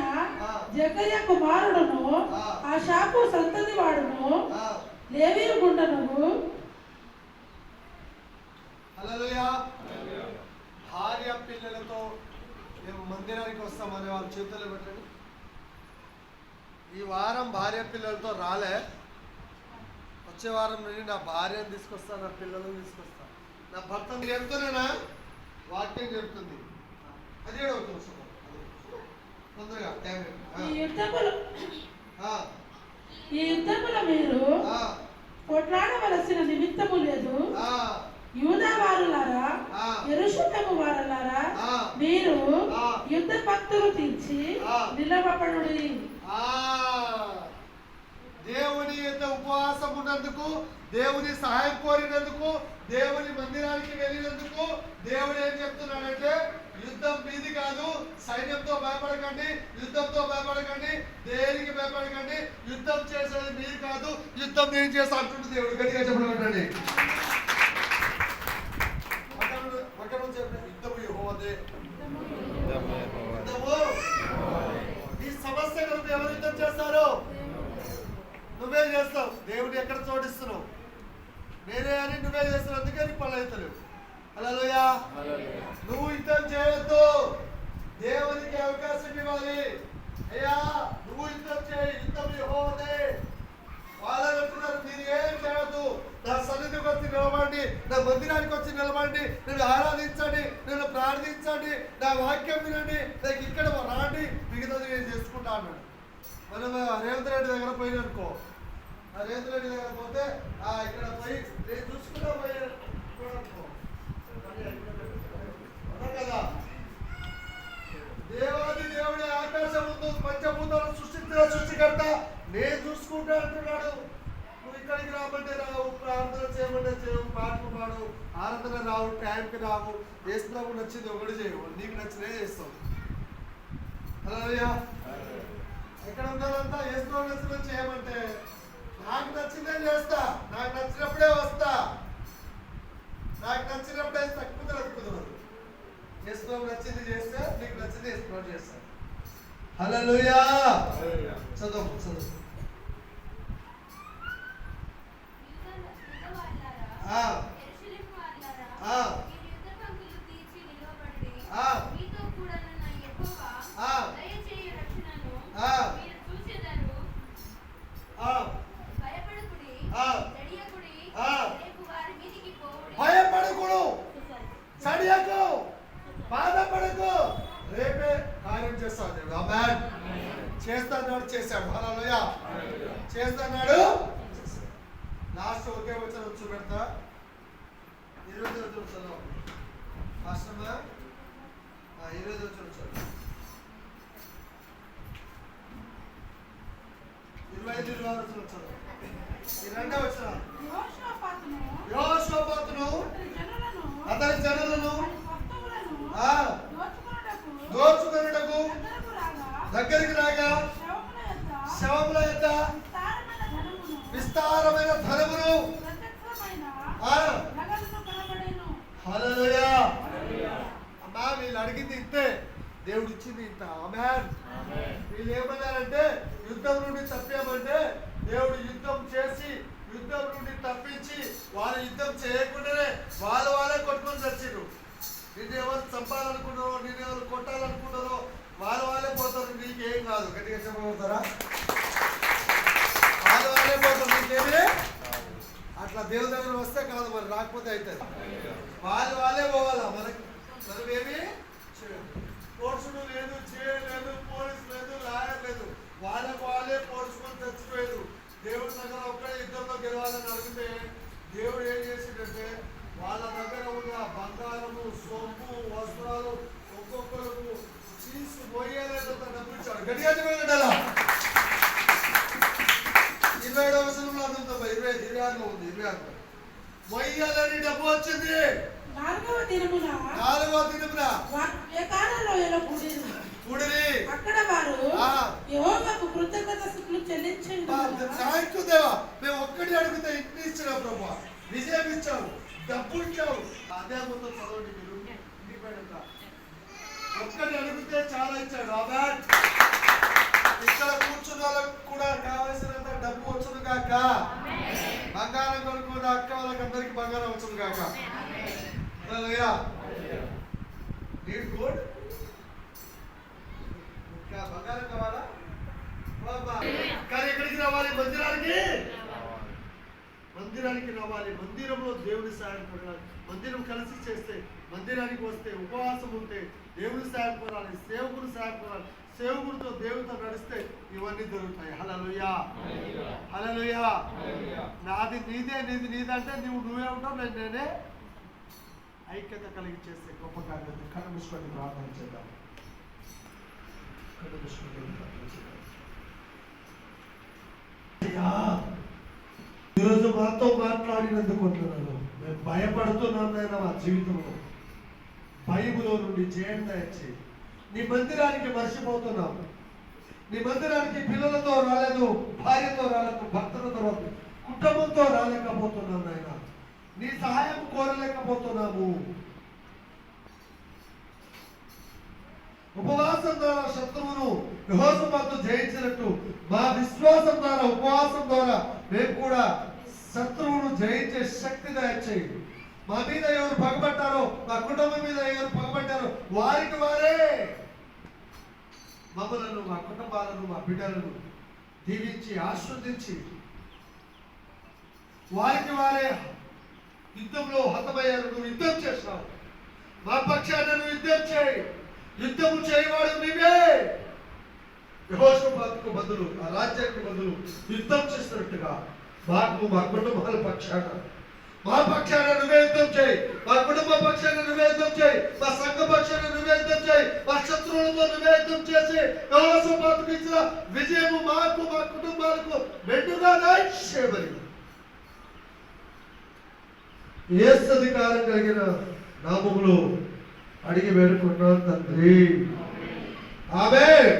జకర్యా కుమారుడును ఆషాపు సంతతి వాడును లేవీ గుండను. హల్లెలూయా. భార్య పిల్లలతో మేము మందిరానికి వస్తామని వాళ్ళ చేతుల్లో పెట్టండి. ఈ వారం భార్య పిల్లలతో రాలే, వచ్చే వారం నుండి నా భార్యను తీసుకొస్తా, నా పిల్లలను తీసుకొస్తా, నా భర్తను చెప్తున్నానా? వాక్యం చెప్తుంది. అది తొందరగా ఈ యుద్ధముల మీరు కొట్లాడవలసిన నిమిత్తము లేదు. యూదా వారులారా, యెరూషలేము వారులారా, మీరు యుద్ధ భక్తులు తీర్చి నిలవబడుడి. దేవుని యొక్క ఉపవాసం ఉన్నందుకు, దేవుని సహాయం కోరినందుకు, దేవుని మందిరానికి వెళ్ళినందుకు దేవుడు ఏం చెప్తున్నాడంటే, యుద్ధం మీది కాదు, సైన్యంతో భయపడకండి, యుద్ధంతో భయపడకండి, దేనికి భయపడకండి, యుద్ధం చేసేది మీరు కాదు, యుద్ధం నేను చేస్తా అంటుంది దేవుడు. గట్టిగా చెప్పండి. యుద్ధము యెహోవాదే. ఈ సమస్య కనుక ఎవరు యుద్ధం చేస్తారో? నువ్వే చేస్తావు. దేవుడు ఎక్కడ చోటిస్తున్నావు? నేనే అని నువ్వే చేస్తున్నావు. అందుకే నీ పనులు అవుతలేవు. హల్లెలూయా. నువ్వు యుద్ధం చేయొద్దు, దేవునికి అవకాశం ఇవ్వాలి. అయ్యా నువ్వు యుద్ధం చేయి, యుద్ధం యెహోవాదే. వాళ్ళు అంటున్నారు మీరు ఏం చేయొద్దు, నా సన్నిధికి వచ్చి నిలబడి, నా మందిరానికి వచ్చి నిలబడి, నేను ఆరాధించండి, నేను ప్రార్థించండి, నా వాక్యం వినండి, నాకు ఇక్కడ రాండి, మిగతాది నేను చేసుకుంటా అన్నాడు. మనం రేవంత్ రెడ్డి దగ్గర పోయిననుకో, ఆ రేవంత్ రెడ్డి దగ్గర పోతే ఇక్కడ పోయి నేను చూసుకుంటా పోయానుకో కదా. దేవాది దేవుడి ఆకాశం ముందు పంచభూతాలను సృష్టించిన సృష్టికర్త నేను చూసుకుంటా అంటున్నాడు. నువ్వు ఇక్కడికి రామంటే రావు, ప్రార్థన చేయమంటే చేయవు, పాటలు పాడు, ఆరాధన రావు, టైంకి రావు, వేస్తున్నావు, నచ్చింది ఒకటి చేయవు, నీకు నచ్చినే చేస్తావు. హల్లెలూయా. ఎక్కడ ఉండాలంతా వేస్తున్నావు, నచ్చిన చేయమంటే నాకు నచ్చిందే చేస్తా, నాకు నచ్చినప్పుడే వస్తా, నాకు నచ్చినప్పుడే తక్కువ కుదరదు. వేస్తున్నావు నచ్చింది చేస్తే నీకు నచ్చింది వేస్తున్నావు చేస్తా. హల్లెలూయా. చదువు చదువు. మీరు చూచెదరు. భయపడకుడి, జడియకుడి, రేపు వారి మీదికి పోవుడి. భయపడకుడు, చడియకు, బాధపడకు, రేపే కార్యం చేస్తాడు దేవుడు. ఆమేన్. చేస్తాడు, చేశాడు. హల్లెలూయా. చేస్తున్నాడు. లాస్ట్ ఒకే వచనం చూపెడతా. 20వ వచనం చదువు. భాషమా 20వ వచనం చదువు. 25, 26 వచనం చదువు. ఈ రెండవ వచనం. యెహోషాపాతును అతని జనులను దోచుకొనుటకు దగ్గరికి రాగా శవముల యొక్క విస్తారమైన ధనమును హల్లెలూయా. అమ్మా వీళ్ళు అడిగింది ఇంతే, దేవుడు ఇచ్చింది ఇంత. ఆమేన్. వీళ్ళు ఏమన్నారంటే యుద్ధం నుండి తప్పామంటే దేవుడు యుద్ధం చేసి యుద్ధం నుండి తప్పించి వాళ్ళు యుద్ధం చేయకుండానే వాళ్ళే కొట్టుకొని చచ్చిరు. నేనెవరు చంపాలనుకున్నారో నేనెవరు కొట్టాలనుకున్నారో వాళ్ళే పోతారు, నీకేం కాదు. గట్టిగా చెప్పబోతారా? వాళ్ళే పోతారు, నీకేమి. అట్లా దేవుని దగ్గర వస్తే కాదు, మరి రాకపోతే అవుతుంది. వాళ్ళే పోవాలా, మనమేమి పోర్చుడు లేదు, చేయలేదు, పోలీసు లేదు, లాయర్ లేదు. వాళ్ళే పోర్చుకొని చచ్చిపోయారు. దేవుడి దగ్గర ఒక్కడే యుద్ధంలో గెలవాలని అడిగితే దేవుడు ఏం చేసిందంటే వాళ్ళ దగ్గర ఉన్న బంగారము, సొమ్ము, వస్త్రాలు ఒక్కొక్కరు తీసుకుపోయేలేదంత డబ్బు ఇచ్చాడు. గట్టిగా చెప్పగలడా? 27వ వచనంలో అదంతా 26లో ఉంది. 26 మొయ్యాలని డబ్బు వచ్చింది. 4వ దినమున కూడిరి. అక్కడ వారు యెహోవాకు కృతజ్ఞతాస్తుతులు చెల్లించండి. థాంక్యూ దేవా, మేము ఒక్కటి అడిగితే ఇంటి ఇచ్చినావు ప్రభా, విజయం ఇచ్చావు, డబ్బు ఇచ్చావు. అదే మొత్తం చదవండి మీరు ఇండిపెండెంట్. ఒక్కటి అడిగితే చాలా ఇచ్చాడు. ఆమేన్. ఇక్కడ కూర్చున్న వాళ్ళకు కూడా కావలసినంత డబ్బు వచ్చును గాక. బంగారం కొనుక్కున్న అక్క వాళ్ళకందరికి బంగారం వచ్చును గాక. హల్లెలూయా. Need good. ఇంకా బంగారం కావాలా? కానీ ఎక్కడికి రావాలి? మందిరానికి రావాలి. మందిరంలో దేవుని సాయం పొందాలి. మందిరం కలిసి చేస్తే, మందిరానికి వస్తే, ఉపవాసం ఉంటే దేవుని సాయం పొందాలి, సేవకుడు సాయం పొందాలి. సేవకుడితో దేవునితో నడిస్తే ఇవన్నీ దొరుకుతాయి. హల్లెలూయా. హల్లెలూయా. నాది నీదే, నీది నీదంటే నువ్వే ఉంటావు, నేనే. ఐక్యత కలిగి చేస్తే గొప్ప కార్యం. కళ్ళు మూసుకొని ప్రార్థన చేద్దాం. కళ్ళు మూసుకొని ప్రార్థన చేద్దాం. ఈరోజు మాతో మాట్లాడినందుకు కొంటున్నాను. మేము భయపడుతున్నాం నాయన. మా జీవితంలో భయములో నుండి జయం దయచేయి. నీ మందిరానికి మర్చిపోతున్నాము. నీ మందిరానికి పిల్లలతో రాలేదు, భార్యతో రాలేదు, భర్తలతో రాలేదు, కుటుంబంతో రాలేకపోతున్నాం నాయన. నీ సహాయం కోరలేకపోతున్నాము. ఉపవాసం ద్వారా శత్రువును యెహోషాపాతు జయించినట్టు మా విశ్వాసం ద్వారా, ఉపవాసం ద్వారా మేము కూడా శత్రువును జయించే శక్తి దయచేయి. మా మీద ఎవరు పగబట్టారో, మా కుటుంబం మీద ఎవరు పగబట్టారో వారికి వారే మమ్మలను, మా కుటుంబాలను, మా బిడ్డలను దీవించి ఆశీర్వదించి వారికి వారే యుద్ధంలో హతమయ్యారు. నువ్వు యుద్ధం చేసినావు, మా పక్షాన నువ్వు యుద్ధం చేయి. యుద్ధము చేయవాడు నీవే. యెహోషాపాతుకు బదులు, ఆ రాజ్యానికి బదులు యుద్ధం చేసినట్టుగా మాకు, మా కుటుంబాల పక్షాన, మా పక్షాన నువ్వే యుద్ధం చేయి. మా కుటుంబ పక్షాన నువ్వే యుద్ధం చేయి. మా సంఘ పక్షాన నువ్వే యుద్ధం చేయి. మా శత్రువులతో నువ్వే యుద్ధం చేసి యెహోషాపాతుకు ఇచ్చిన విజయము మాకు, మా కుటుంబాలకు మెండుగా దయచేయమని యేసు అధికారం కలిగిన నామములో అడిగి వేడుకున్నాను తండ్రి. ఆమేన్.